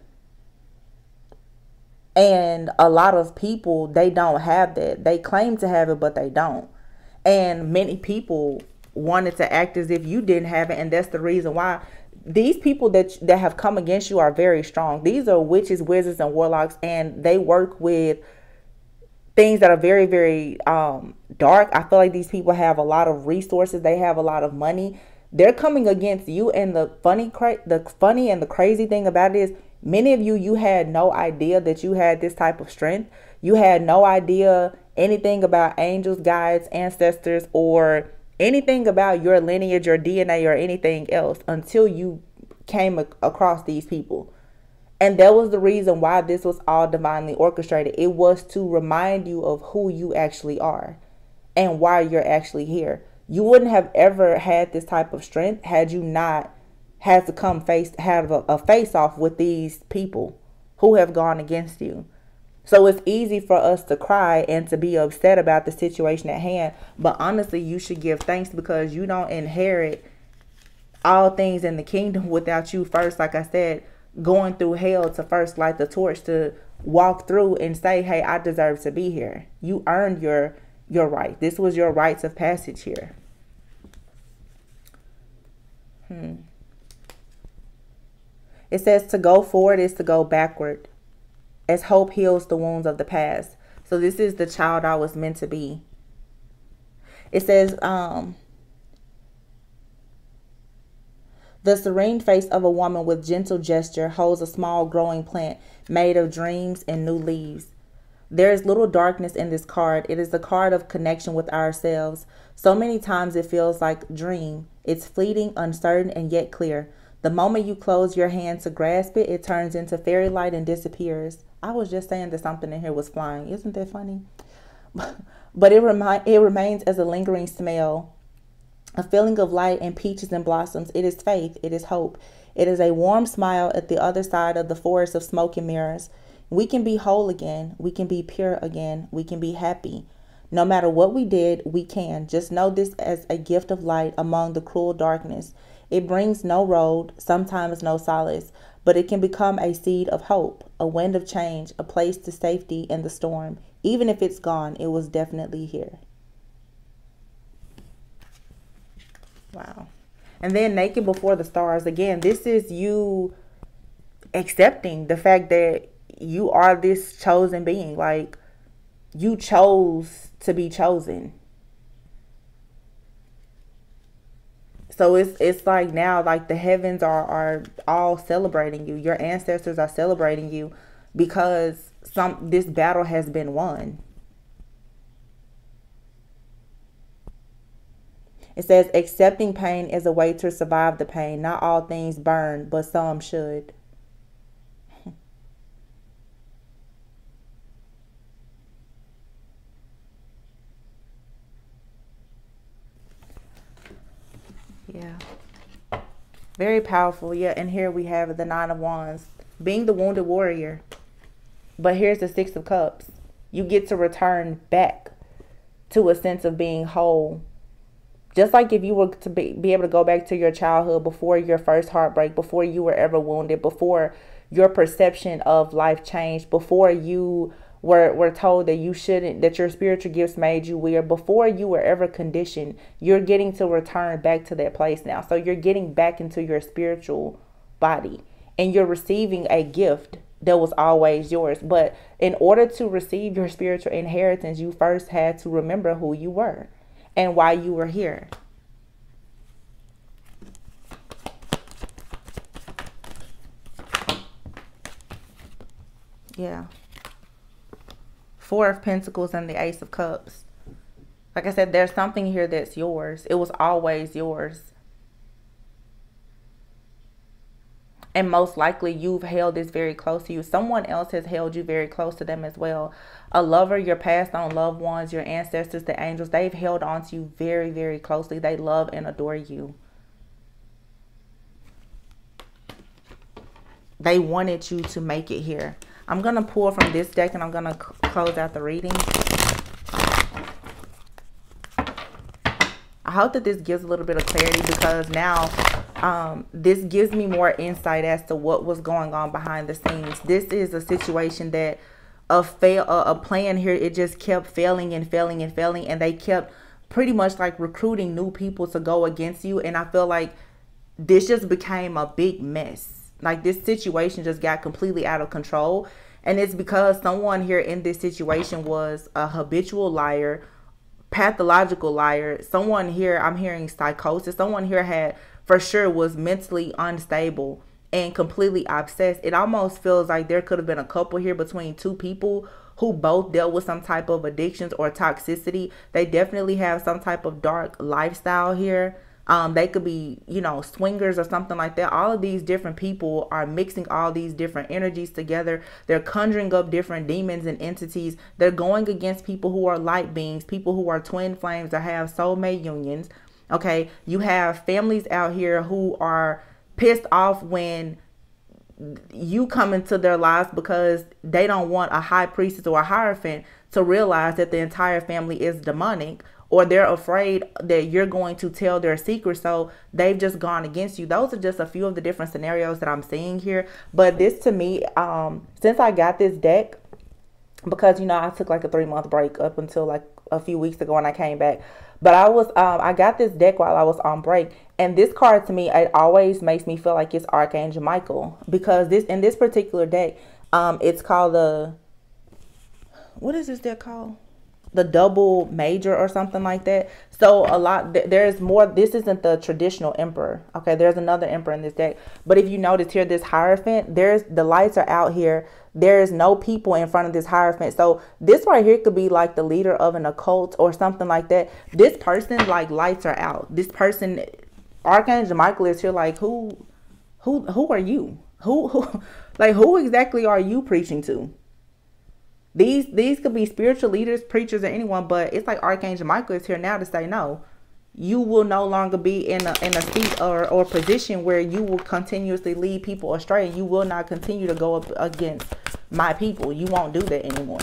A: And a lot of people, they don't have that. They claim to have it, but they don't. And many people wanted to act as if you didn't have it, and that's the reason why these people that have come against you are very strong. These are witches, wizards, and warlocks, and they work with things that are very, very dark. I feel like these people have a lot of resources. They have a lot of money. They're coming against you, and the funny and the crazy thing about it is, many of you, you had no idea that you had this type of strength. You had no idea anything about angels, guides, ancestors, or anything about your lineage or DNA or anything else until you came across these people. And that was the reason why this was all divinely orchestrated. It was to remind you of who you actually are and why you're actually here. You wouldn't have ever had this type of strength had you not had to have a face off with these people who have gone against you. So it's easy for us to cry and to be upset about the situation at hand. But honestly, you should give thanks, because you don't inherit all things in the kingdom without you first, like I said, going through hell to first light the torch, to walk through and say, hey, I deserve to be here. You earned your right. This was your rites of passage here. It says to go forward is to go backward, as hope heals the wounds of the past. So this is the child I was meant to be. It says, the serene face of a woman with gentle gesture holds a small growing plant made of dreams and new leaves. There is little darkness in this card. It is the card of connection with ourselves. So many times it feels like dream. It's fleeting, uncertain, and yet clear. The moment you close your hand to grasp it, it turns into fairy light and disappears. I was just saying that something in here was flying. Isn't that funny? But it remains as a lingering smell, a feeling of light and peaches and blossoms. It is faith. It is hope. It is a warm smile at the other side of the forest of smoke and mirrors. We can be whole again. We can be pure again. We can be happy. No matter what we did, we can. Just know this as a gift of light among the cruel darkness. It brings no road, sometimes no solace, but it can become a seed of hope, a wind of change, a place to safety in the storm. Even if it's gone, it was definitely here. Wow. And then naked before the stars. Again, this is you accepting the fact that you are this chosen being. Like, you chose to be chosen. So it's like now, like the heavens are all celebrating you. Your ancestors are celebrating you because this battle has been won. It says accepting pain is a way to survive the pain. Not all things burn, but some should. Yeah. Very powerful. Yeah. And here we have the Nine of Wands, being the wounded warrior. But here's the Six of Cups. You get to return back to a sense of being whole. Just like if you were to be able to go back to your childhood before your first heartbreak, before you were ever wounded, before your perception of life changed, before you were told that you shouldn't, that your spiritual gifts made you weird, before you were ever conditioned, you're getting to return back to that place now. So you're getting back into your spiritual body and you're receiving a gift that was always yours. But in order to receive your spiritual inheritance, you first had to remember who you were and why you were here. Yeah. Four of Pentacles and the Ace of Cups. Like I said, there's something here that's yours. It was always yours. And most likely you've held this very close to you. Someone else has held you very close to them as well. A lover, your passed on loved ones, your ancestors, the angels, they've held on to you very, very closely. They love and adore you. They wanted you to make it here. I'm going to pull from this deck and I'm going to close out the reading. I hope that this gives a little bit of clarity, because now this gives me more insight as to what was going on behind the scenes. This is a situation that a plan here, it just kept failing and failing and failing, and they kept pretty much like recruiting new people to go against you. And I feel like this just became a big mess. Like, this situation just got completely out of control. And it's because someone here in this situation was a habitual liar, pathological liar. Someone here, I'm hearing psychosis. Someone here had, for sure, was mentally unstable and completely obsessed. It almost feels like there could have been a couple here between two people who both dealt with some type of addictions or toxicity. They definitely have some type of dark lifestyle here. They could be, you know, swingers or something like that. All of these different people are mixing all these different energies together. They're conjuring up different demons and entities. They're going against people who are light beings, people who are twin flames or have soulmate unions. Okay, you have families out here who are pissed off when you come into their lives because they don't want a high priestess or a hierophant to realize that the entire family is demonic, or they're afraid that you're going to tell their secret, so they've just gone against you. Those are just a few of the different scenarios that I'm seeing here. But this, to me, since I got this deck, because, you know, I took like a 3-month break up until like a few weeks ago when I came back. But I got this deck while I was on break. And this card, to me, it always makes me feel like it's Archangel Michael. Because in this particular deck, it's called what is this deck called? The double major or something like that. So there's more. This isn't the traditional emperor. Okay, there's another emperor in this deck. But if you notice here, this hierophant, the lights are out here. There's no people in front of this hierophant. So this right here could be like the leader of an occult or something like that. This person, like, lights are out. This person, Archangel Michael, is here like, who are you? Who exactly are you preaching to? These could be spiritual leaders, preachers, or anyone, but it's like Archangel Michael is here now to say, no, you will no longer be in a seat or position where you will continuously lead people astray. You will not continue to go up against my people. You won't do that anymore.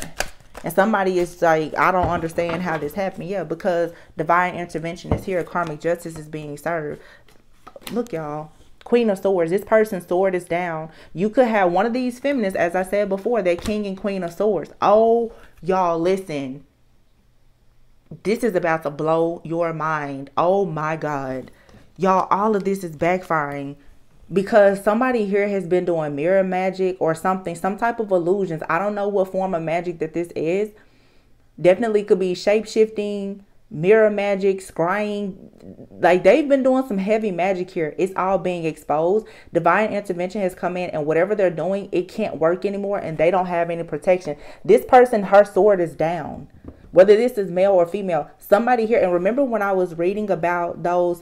A: And somebody is like, I don't understand how this happened. Yeah, because divine intervention is here. Karmic justice is being served. Look, y'all. Queen of Swords. This person's sword is down. You could have one of these feminists, as I said before, that King and Queen of Swords. Oh, y'all, listen. This is about to blow your mind. Oh my God. Y'all, all of this is backfiring because somebody here has been doing mirror magic or something, some type of illusions. I don't know what form of magic that this is. Definitely could be shape-shifting, mirror magic, scrying. Like, they've been doing some heavy magic here. It's all being exposed. Divine intervention has come in, and whatever they're doing, it can't work anymore, and they don't have any protection. This person, her sword is down. Whether this is male or female, somebody here, and remember when I was reading about those,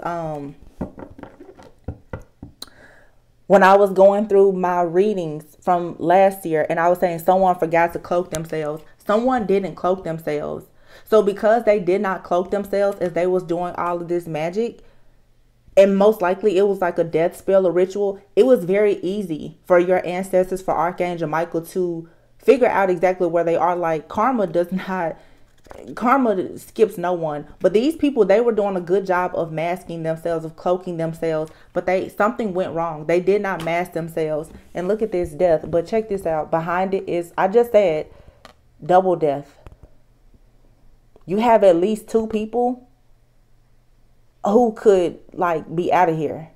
A: when I was going through my readings from last year, and I was saying someone forgot to cloak themselves. Someone didn't cloak themselves. So because they did not cloak themselves as they was doing all of this magic, and most likely it was like a death spell or ritual, it was very easy for your ancestors, for Archangel Michael, to figure out exactly where they are. Like, karma skips no one. But these people, they were doing a good job of masking themselves, of cloaking themselves, but something went wrong. They did not mask themselves. And look at this death. But check this out. Behind it is, I just said, double death. You have at least 2 people who could, like, be out of here.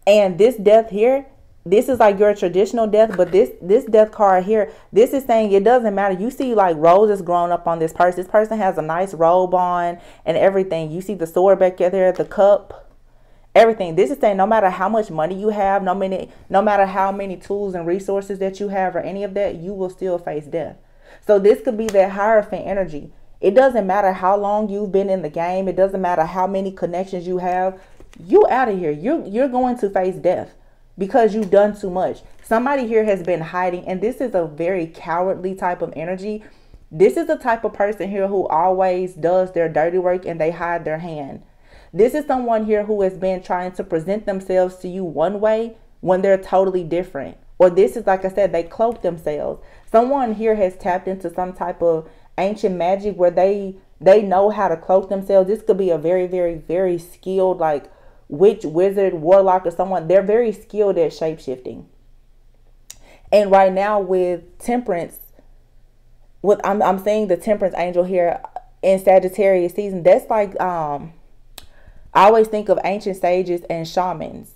A: And this death here, this is like your traditional death, but this death card here, this is saying it doesn't matter. You see, like, roses growing up on this person. This person has a nice robe on and everything. You see the sword back there, the cup, everything. This is saying no matter how much money you have, no matter how many tools and resources that you have or any of that, you will still face death. So this could be that Hierophant energy. It doesn't matter how long you've been in the game. It doesn't matter how many connections you have. You out of here. You're going to face death because you've done too much. Somebody here has been hiding, and this is a very cowardly type of energy. This is the type of person here who always does their dirty work and they hide their hand. This is someone here who has been trying to present themselves to you one way when they're totally different. Or this is, like I said, they cloak themselves. Someone here has tapped into some type of ancient magic where they know how to cloak themselves. This could be a very, very, very skilled, like, witch, wizard, warlock, or someone. They're very skilled at shape-shifting. And right now with Temperance, I'm seeing the Temperance angel here in Sagittarius season. That's like I always think of ancient sages and shamans.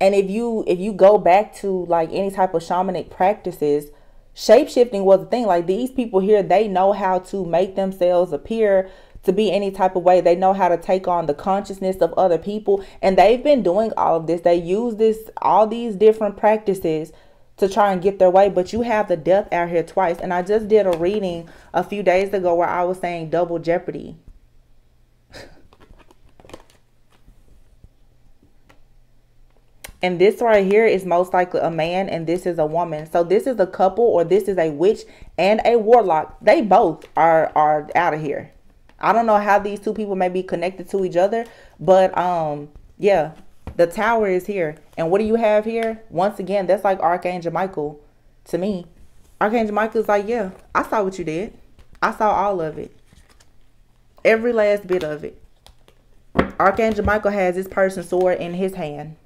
A: And if you go back to like any type of shamanic practices, shape-shifting was a thing. Like these people here, they know how to make themselves appear to be any type of way. They know how to take on the consciousness of other people, and they've been doing all of this. They use all these different practices to try and get their way. But you have the death out here twice. And I just did a reading a few days ago where I was saying double jeopardy. And this right here is most likely a man, and this is a woman. So this is a couple, or this is a witch and a warlock. They both are out of here. I don't know how these two people may be connected to each other, but yeah, the tower is here. And what do you have here? Once again, that's like Archangel Michael to me. Archangel Michael's like, yeah, I saw what you did. I saw all of it. Every last bit of it. Archangel Michael has this person's sword in his hand.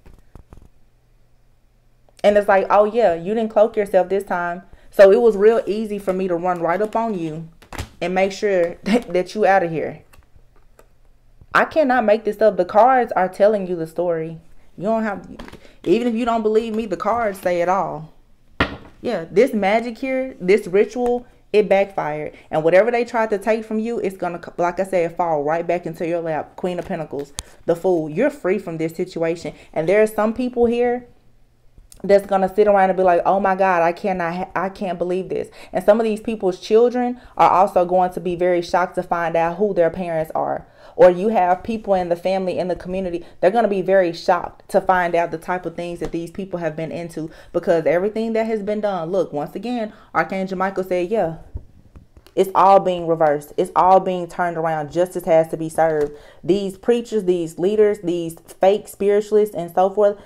A: And it's like, oh yeah, you didn't cloak yourself this time. So it was real easy for me to run right up on you and make sure that you out of here. I cannot make this up. The cards are telling you the story. You don't have, even if you don't believe me, the cards say it all. Yeah, this magic here, this ritual, it backfired. And whatever they tried to take from you, it's going to, like I said, fall right back into your lap. Queen of Pentacles, the Fool. You're free from this situation. And there are some people here that's going to sit around and be like, oh my God, I can't believe this. And some of these people's children are also going to be very shocked to find out who their parents are. Or you have people in the family, in the community, they're going to be very shocked to find out the type of things that these people have been into, because everything that has been done. Look, once again, Archangel Michael said, yeah, it's all being reversed. It's all being turned around. Justice has to be served. These preachers, these leaders, these fake spiritualists and so forth,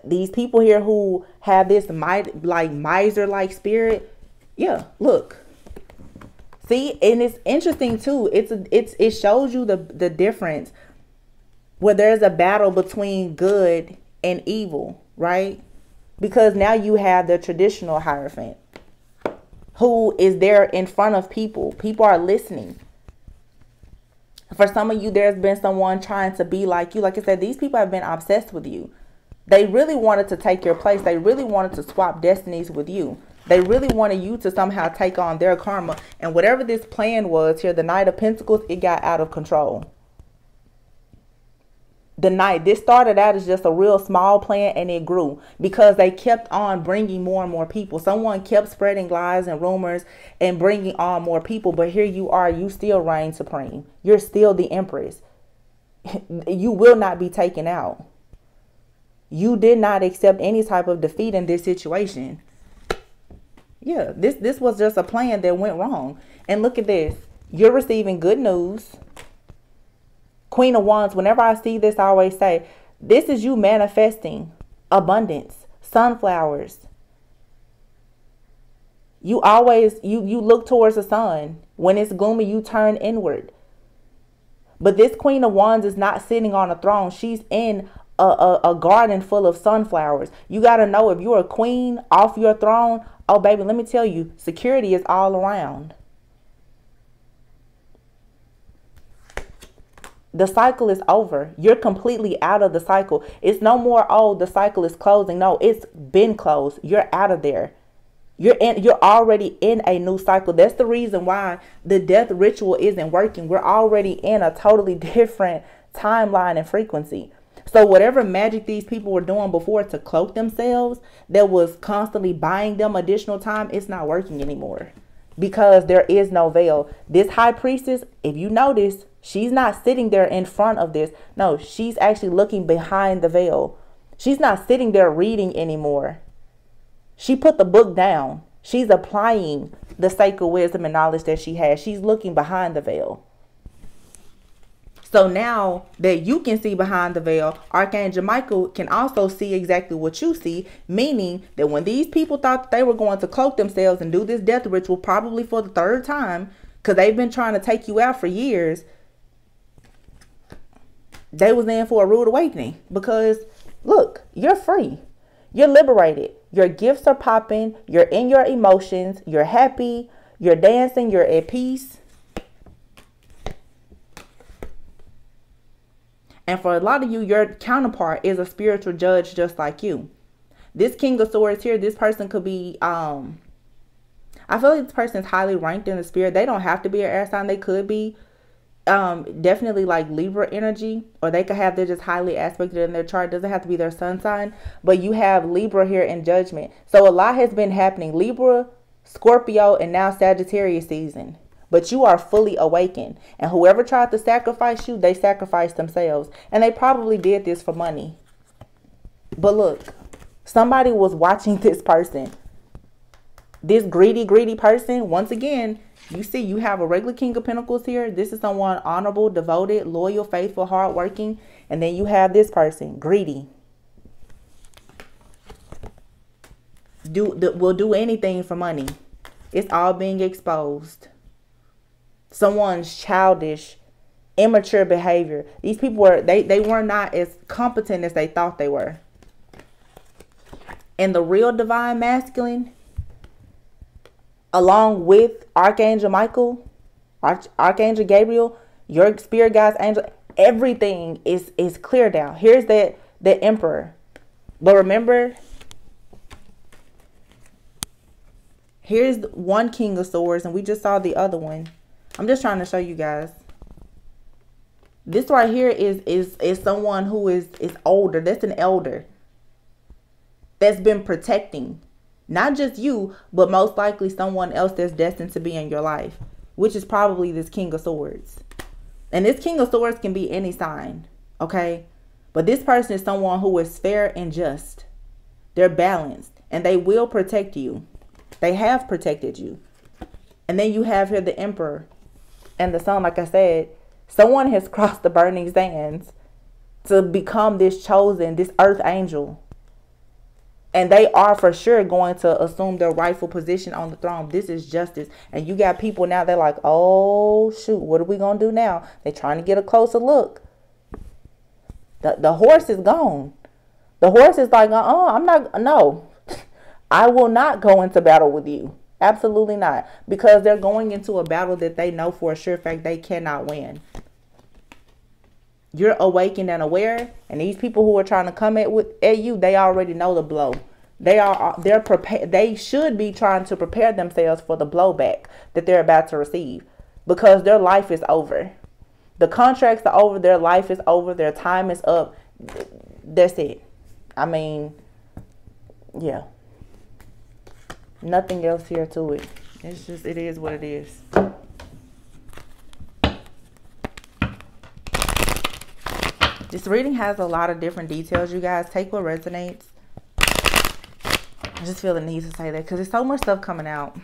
A: these people here who have this miser-like spirit. Yeah, look. See, and it's interesting too. It shows you the difference where there's a battle between good and evil, right? Because now you have the traditional Hierophant who is there in front of people. People are listening. For some of you, there's been someone trying to be like you. Like I said, these people have been obsessed with you. They really wanted to take your place. They really wanted to swap destinies with you. They really wanted you to somehow take on their karma. And whatever this plan was here, the Knight of Pentacles, it got out of control. The Knight, this started out as just a real small plan, and it grew because they kept on bringing more and more people. Someone kept spreading lies and rumors and bringing on more people. But here you are, you still reign supreme. You're still the Empress. You will not be taken out. You did not accept any type of defeat in this situation. Yeah, this was just a plan that went wrong. And look at this. You're receiving good news. Queen of Wands, whenever I see this, I always say, this is you manifesting abundance, sunflowers. You always, you look towards the sun. When it's gloomy, you turn inward. But this Queen of Wands is not sitting on a throne. She's in a garden full of sunflowers. You got to know, if you're a queen off your throne, oh baby, let me tell you, security is all around. The cycle is over. You're completely out of the cycle. It's no more, oh, the cycle is closing. No, it's been closed. You're out of there. You're already in a new cycle. That's the reason why the death ritual isn't working. We're already in a totally different timeline and frequency. So whatever magic these people were doing before to cloak themselves, that was constantly buying them additional time, it's not working anymore. Because there is no veil. This high priestess, if you notice, she's not sitting there in front of this. No, she's actually looking behind the veil. She's not sitting there reading anymore. She put the book down. She's applying the sacred wisdom and knowledge that she has. She's looking behind the veil. So now that you can see behind the veil, Archangel Michael can also see exactly what you see, meaning that when these people thought they were going to cloak themselves and do this death ritual, probably for the third time, because they've been trying to take you out for years, they was in for a rude awakening. Because look, you're free. You're liberated. Your gifts are popping. You're in your emotions. You're happy. You're dancing. You're at peace. And for a lot of you, your counterpart is a spiritual judge just like you. This King of Swords here, this person could be, I feel like this person is highly ranked in the spirit. They don't have to be an air sign. They could be definitely like Libra energy, or they could have, they're just highly aspected in their chart. Doesn't have to be their sun sign, but you have Libra here in Judgment. So a lot has been happening. Libra, Scorpio, and now Sagittarius season. But you are fully awakened. And whoever tried to sacrifice you, they sacrificed themselves. And they probably did this for money. But look, somebody was watching this person. This greedy person, once again, you see you have a regular King of Pentacles here. This is someone honorable, devoted, loyal, faithful, hardworking. And then you have this person, greedy. Will do anything for money. It's all being exposed. Someone's childish, immature behavior. These people were, they were not as competent as they thought they were. And the real divine masculine, along with Archangel Michael, Archangel Gabriel, your spirit guides, angel, everything is cleared out. Here's the Emperor. But remember, here's one King of Swords, and we just saw the other one. I'm just trying to show you guys. This right here is someone who is older. That's an elder that's been protecting not just you, but most likely someone else that's destined to be in your life, which is probably this King of Swords. And this King of Swords can be any sign, okay? But this person is someone who is fair and just. They're balanced, and they will protect you. They have protected you. And then you have here the Emperor and the Sun. Like I said, someone has crossed the burning sands to become this chosen, this earth angel. And they are for sure going to assume their rightful position on the throne. This is justice. And you got people now, they're like, oh, shoot, what are we going to do now? They're trying to get a closer look. The horse is gone. The horse is like, I'm not, no. I will not go into battle with you. Absolutely not. Because they're going into a battle that they know for a sure fact they cannot win. You're awakened and aware, and these people who are trying to come at you, they already know the blow. They're prepared. They should be trying to prepare themselves for the blowback that they're about to receive, because their life is over. The contracts are over. Their life is over. Their time is up. That's it. I mean, yeah. Nothing else here to it. It's just, it is what it is. This reading has a lot of different details, you guys. Take what resonates. I just feel the need to say that because there's so much stuff coming out.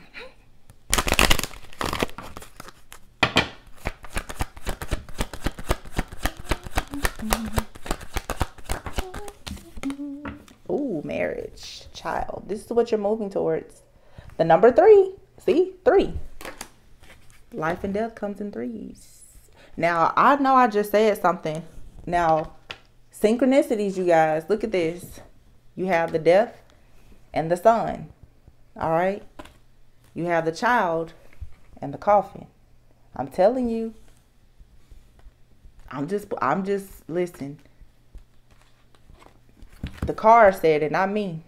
A: Ooh, marriage, child. This is what you're moving towards. The number 3. See? 3. Life and death comes in 3s. Now, I know I just said something. Now, synchronicities, you guys. Look at this. You have the death and the sun. All right? You have the child and the coffin. I'm telling you. I'm just listening. The card said it, not me.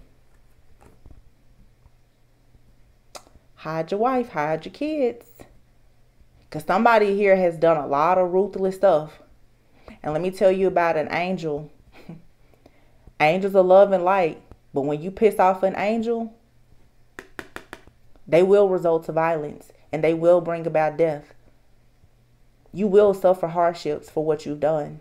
A: Hide your wife, hide your kids. Because somebody here has done a lot of ruthless stuff. And let me tell you about an angel. Angels are love and light. But when you piss off an angel, they will result to violence. And they will bring about death. You will suffer hardships for what you've done.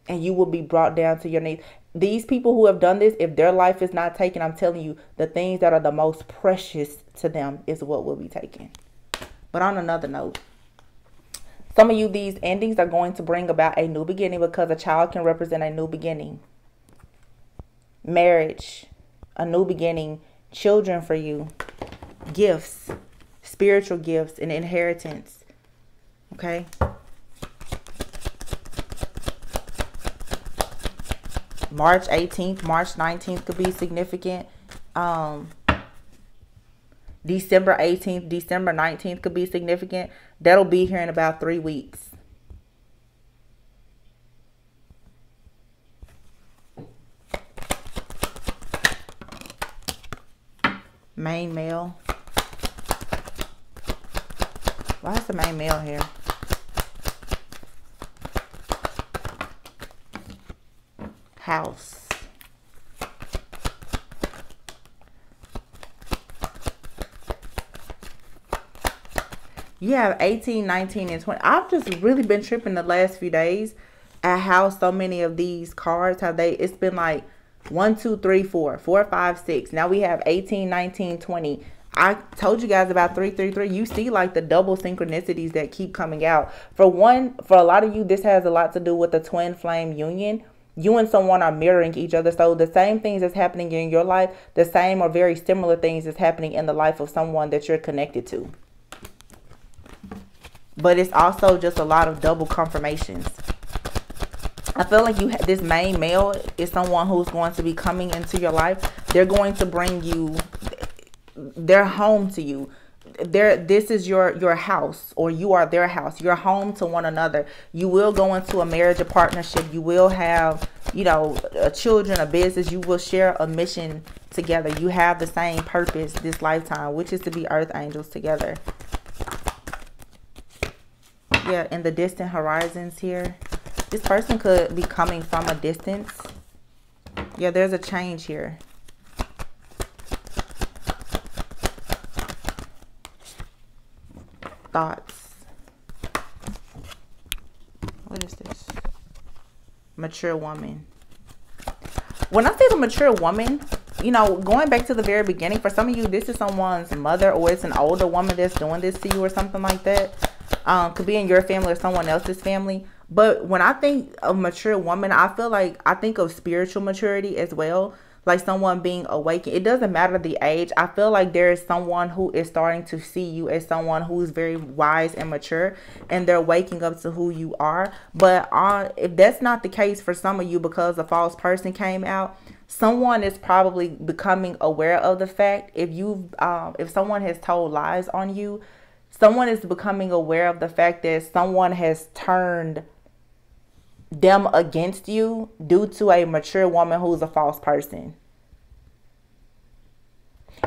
A: And you will be brought down to your knees. These people who have done this, if their life is not taken, I'm telling you, the things that are the most precious to them is what will be taken. But on another note, some of you, these endings are going to bring about a new beginning, because a child can represent a new beginning. Marriage, a new beginning, children for you, gifts, spiritual gifts, and inheritance. Okay? March 18th, March 19th could be significant. December 18th, December 19th could be significant. That'll be here in about 3 weeks. Main male. Why is the main male here? House. You have 18, 19, and 20. I've just really been tripping the last few days at how so many of these cards, how it's been like 1, 2, 3, 4, 4, 5, 6. Now we have 18, 19, 20. I told you guys about 333. You see like the double synchronicities that keep coming out. For a lot of you, this has a lot to do with the twin flame union. You and someone are mirroring each other. So the same things that's happening in your life, the same or very similar things that's happening in the life of someone that you're connected to. But it's also just a lot of double confirmations. I feel like this main male is someone who's going to be coming into your life. They're going to bring you their home to you. This is your house, or you are their house. You're home to one another. You will go into a marriage, a partnership. You will have, children, a business. You will share a mission together. You have the same purpose this lifetime, which is to be earth angels together. Yeah, in the distant horizons here. This person could be coming from a distance. Yeah, there's a change here. Thoughts. What is this? Mature woman. When I say the mature woman, going back to the very beginning, for some of you, this is someone's mother, or it's an older woman that's doing this to you or something like that. Could be in your family or someone else's family. But when I think of mature woman, I think of spiritual maturity as well. Like someone being awakened. It doesn't matter the age. I feel like there is someone who is starting to see you as someone who is very wise and mature, and they're waking up to who you are. But if that's not the case for some of you, because a false person came out, someone is probably becoming aware of the fact. If someone has told lies on you, someone is becoming aware of the fact that someone has turned them against you due to a mature woman who's a false person.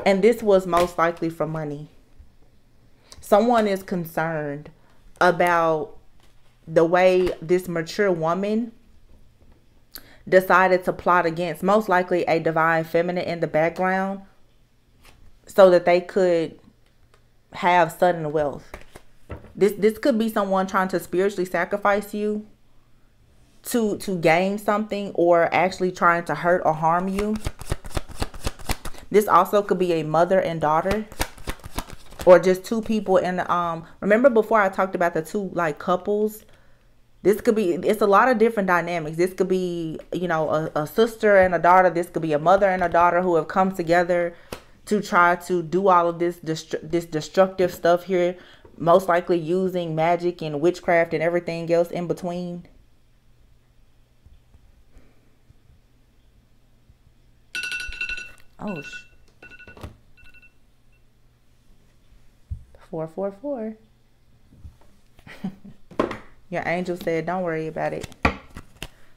A: And this was most likely for money. Someone is concerned about the way this mature woman decided to plot against, most likely, a divine feminine in the background, so that they could have sudden wealth. This could be someone trying to spiritually sacrifice you to gain something, or actually trying to hurt or harm you. This also could be a mother and daughter, or just two people in the remember before I talked about the two couples. This could be, it's a lot of different dynamics. This could be, a sister and a daughter. This could be a mother and a daughter who have come together to try to do all of this destructive stuff here, most likely using magic and witchcraft and everything else in between. Oh, 444. Your angel said, don't worry about it.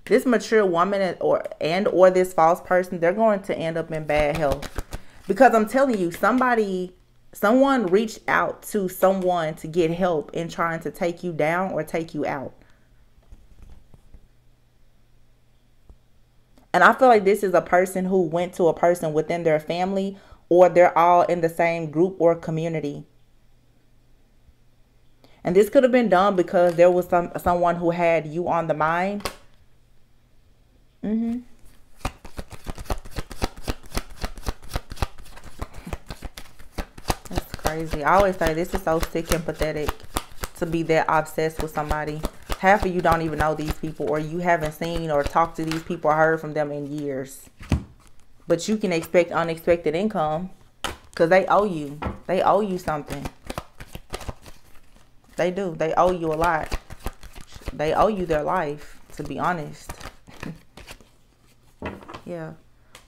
A: This mature woman or this false person, they're going to end up in bad health. Because I'm telling you, someone reached out to someone to get help in trying to take you down or take you out. And I feel like this is a person who went to a person within their family, or they're all in the same group or community. And this could have been done because there was someone who had you on the mind. That's crazy. I always say this is so sick and pathetic to be that obsessed with somebody. Half of you don't even know these people, or you haven't seen or talked to these people or heard from them in years. But you can expect unexpected income because they owe you. They owe you something. They do. They owe you a lot. They owe you their life, to be honest. Yeah.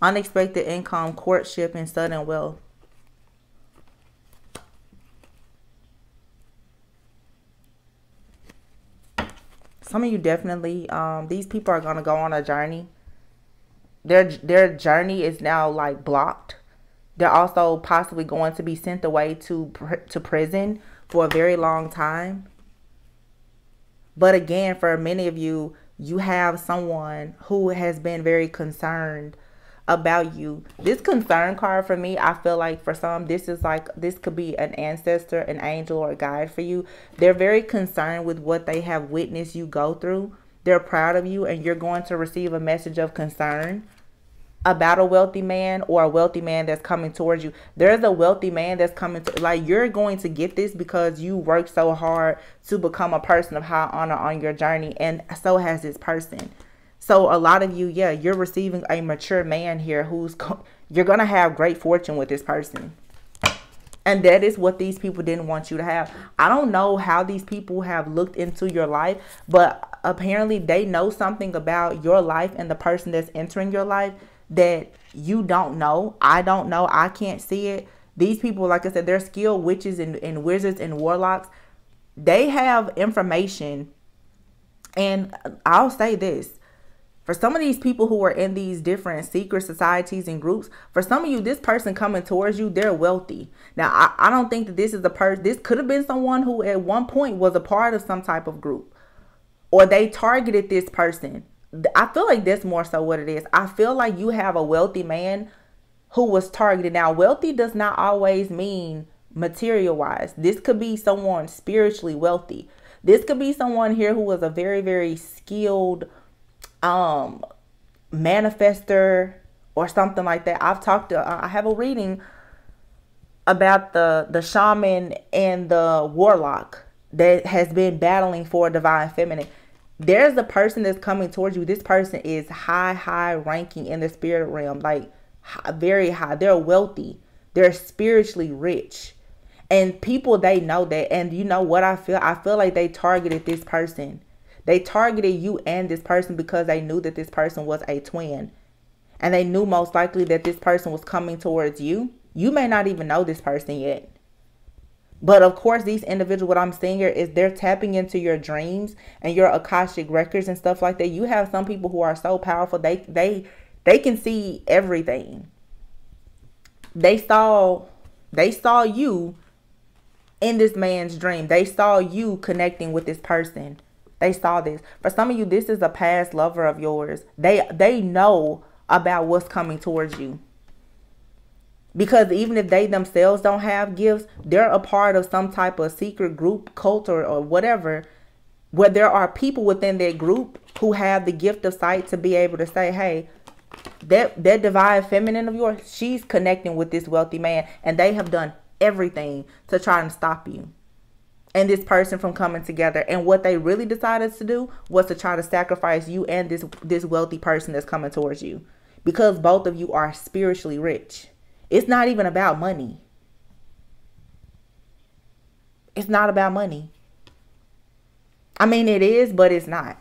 A: Unexpected income, courtship, and sudden wealth. Some of you definitely, these people are going to go on a journey. Their journey is now blocked. They're also possibly going to be sent away to prison for a very long time. But again, for many of you, you have someone who has been very concerned about you. This concern card for me, I feel like for some, this could be an ancestor, an angel, or a guide for you. They're very concerned with what they have witnessed you go through. They're proud of you, and you're going to receive a message of concern about a wealthy man, or a wealthy man that's coming towards you. There's a wealthy man that's coming to, like, you're going to get this because you worked so hard to become a person of high honor on your journey, and so has this person. So a lot of you, yeah, you're receiving a mature man here you're going to have great fortune with this person. And that is what these people didn't want you to have. I don't know how these people have looked into your life, but apparently they know something about your life and the person that's entering your life that you don't know. I don't know. I can't see it. These people, like I said, they're skilled witches and wizards and warlocks. They have information. And I'll say this. For some of these people who are in these different secret societies and groups, for some of you, this person coming towards you, they're wealthy. Now, I don't think that this is a person. This could have been someone who at one point was a part of some type of group, or they targeted this person. I feel like that's more so what it is. I feel like you have a wealthy man who was targeted. Now, wealthy does not always mean material wise. This could be someone spiritually wealthy. This could be someone here who was a very, very skilled manifester or something like that. I have a reading about the shaman and the warlock that has been battling for divine feminine. There's a person that's coming towards you. This person is high ranking in the spirit realm, like very high. They're wealthy. They're spiritually rich. And people, they know that. And you know what I feel? I feel like they targeted this person. They targeted you and this person because they knew that this person was a twin. And they knew most likely that this person was coming towards you. You may not even know this person yet. But of course, these individuals, what I'm seeing here is they're tapping into your dreams and your Akashic records and stuff like that. You have some people who are so powerful, they can see everything. They saw you in this man's dream. They saw you connecting with this person. They saw this. For some of you, this is a past lover of yours. They know about what's coming towards you. Because even if they themselves don't have gifts, they're a part of some type of secret group, cult, or whatever, where there are people within that group who have the gift of sight to be able to say, hey, that divine feminine of yours, she's connecting with this wealthy man. And they have done everything to try and stop you and this person from coming together. And what they really decided to do was to try to sacrifice you and this wealthy person that's coming towards you. Because both of you are spiritually rich. It's not even about money. It's not about money. I mean, it is, but it's not.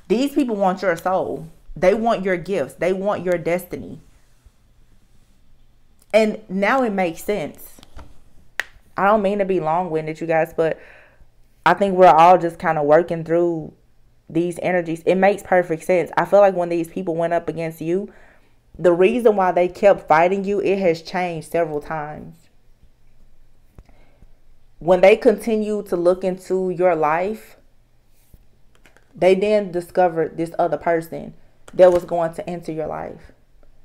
A: These people want your soul. They want your gifts. They want your destiny. And now it makes sense. I don't mean to be long-winded, you guys, but I think we're all just kind of working through these energies. It makes perfect sense. I feel like when these people went up against you, the reason why they kept fighting you, it has changed several times. When they continue to look into your life, they then discovered this other person that was going to enter your life.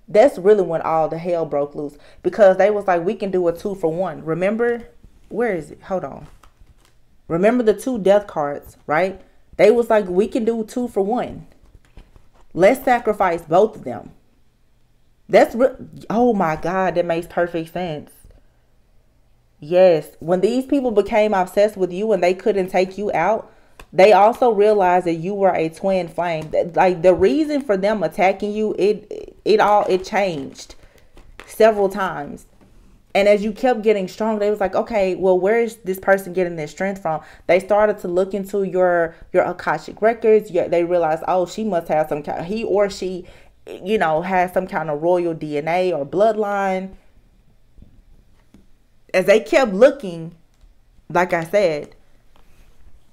A: That's really when all the hell broke loose. Because they was like, we can do a 2-for-1. Remember? Where is it? Hold on. Remember the 2 death cards, right? They was like, we can do 2-for-1. Let's sacrifice both of them. Oh my God, that makes perfect sense. Yes. When these people became obsessed with you and they couldn't take you out, they also realized that you were a twin flame. Like the reason for them attacking you, it changed several times. And as you kept getting stronger, they was like, okay, well, where is this person getting their strength from? They started to look into your Akashic records. They realized, oh, she must have some kind, he or she, has some kind of royal DNA or bloodline. As they kept looking, like I said,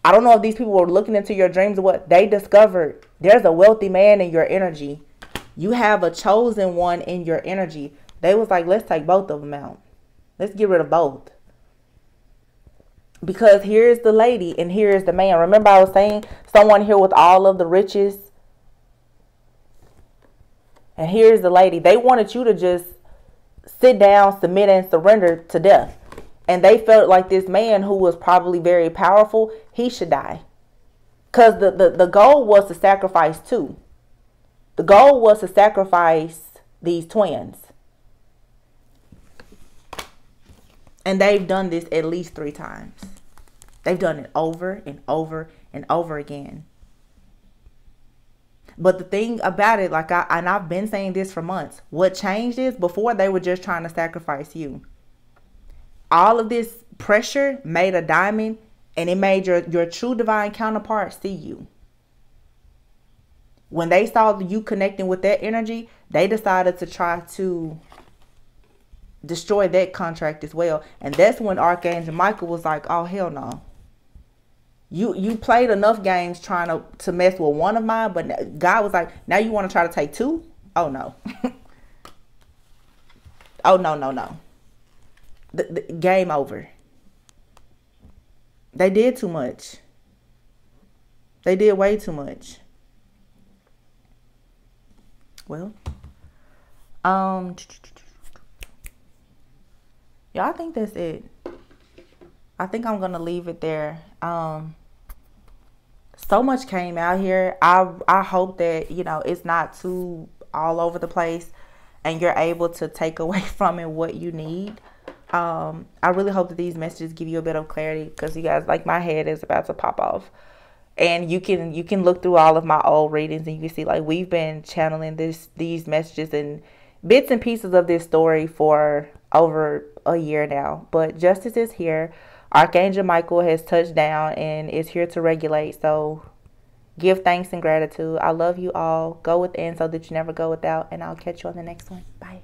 A: I don't know if these people were looking into your dreams or what. They discovered there's a wealthy man in your energy. You have a chosen one in your energy. They was like, let's take both of them out. Let's get rid of both. Because here's the lady and here's the man. Remember I was saying someone here with all of the riches. And here's the lady. They wanted you to just sit down, submit, and surrender to death. And they felt like this man who was probably very powerful, he should die. Because the goal was to sacrifice two. The goal was to sacrifice these twins. And they've done this at least 3 times. They've done it over and over and over again. But the thing about it, like I've been saying this for months, what changed is before they were just trying to sacrifice you. All of this pressure made a diamond, and it made your true divine counterpart see you. When they saw you connecting with that energy, they decided to try to destroy that contract as well. And that's when Archangel Michael was like, oh, hell no. You played enough games trying to mess with one of mine, but God was like, now you want to try to take 2? Oh, no. Oh, no. The game over. They did too much. They did way too much. Well, yeah, I think that's it. I think I'm gonna leave it there. So much came out here. I hope that, you know, it's not too all over the place and you're able to take away from it what you need. I really hope that these messages give you a bit of clarity, because you guys, like, my head is about to pop off. And you can look through all of my old readings and you can see, like, we've been channeling these messages and bits and pieces of this story for over a year now. But justice is here. Archangel Michael has touched down and is here to regulate. So give thanks and gratitude. I love you all. Go within so that you never go without. And I'll catch you on the next one. Bye.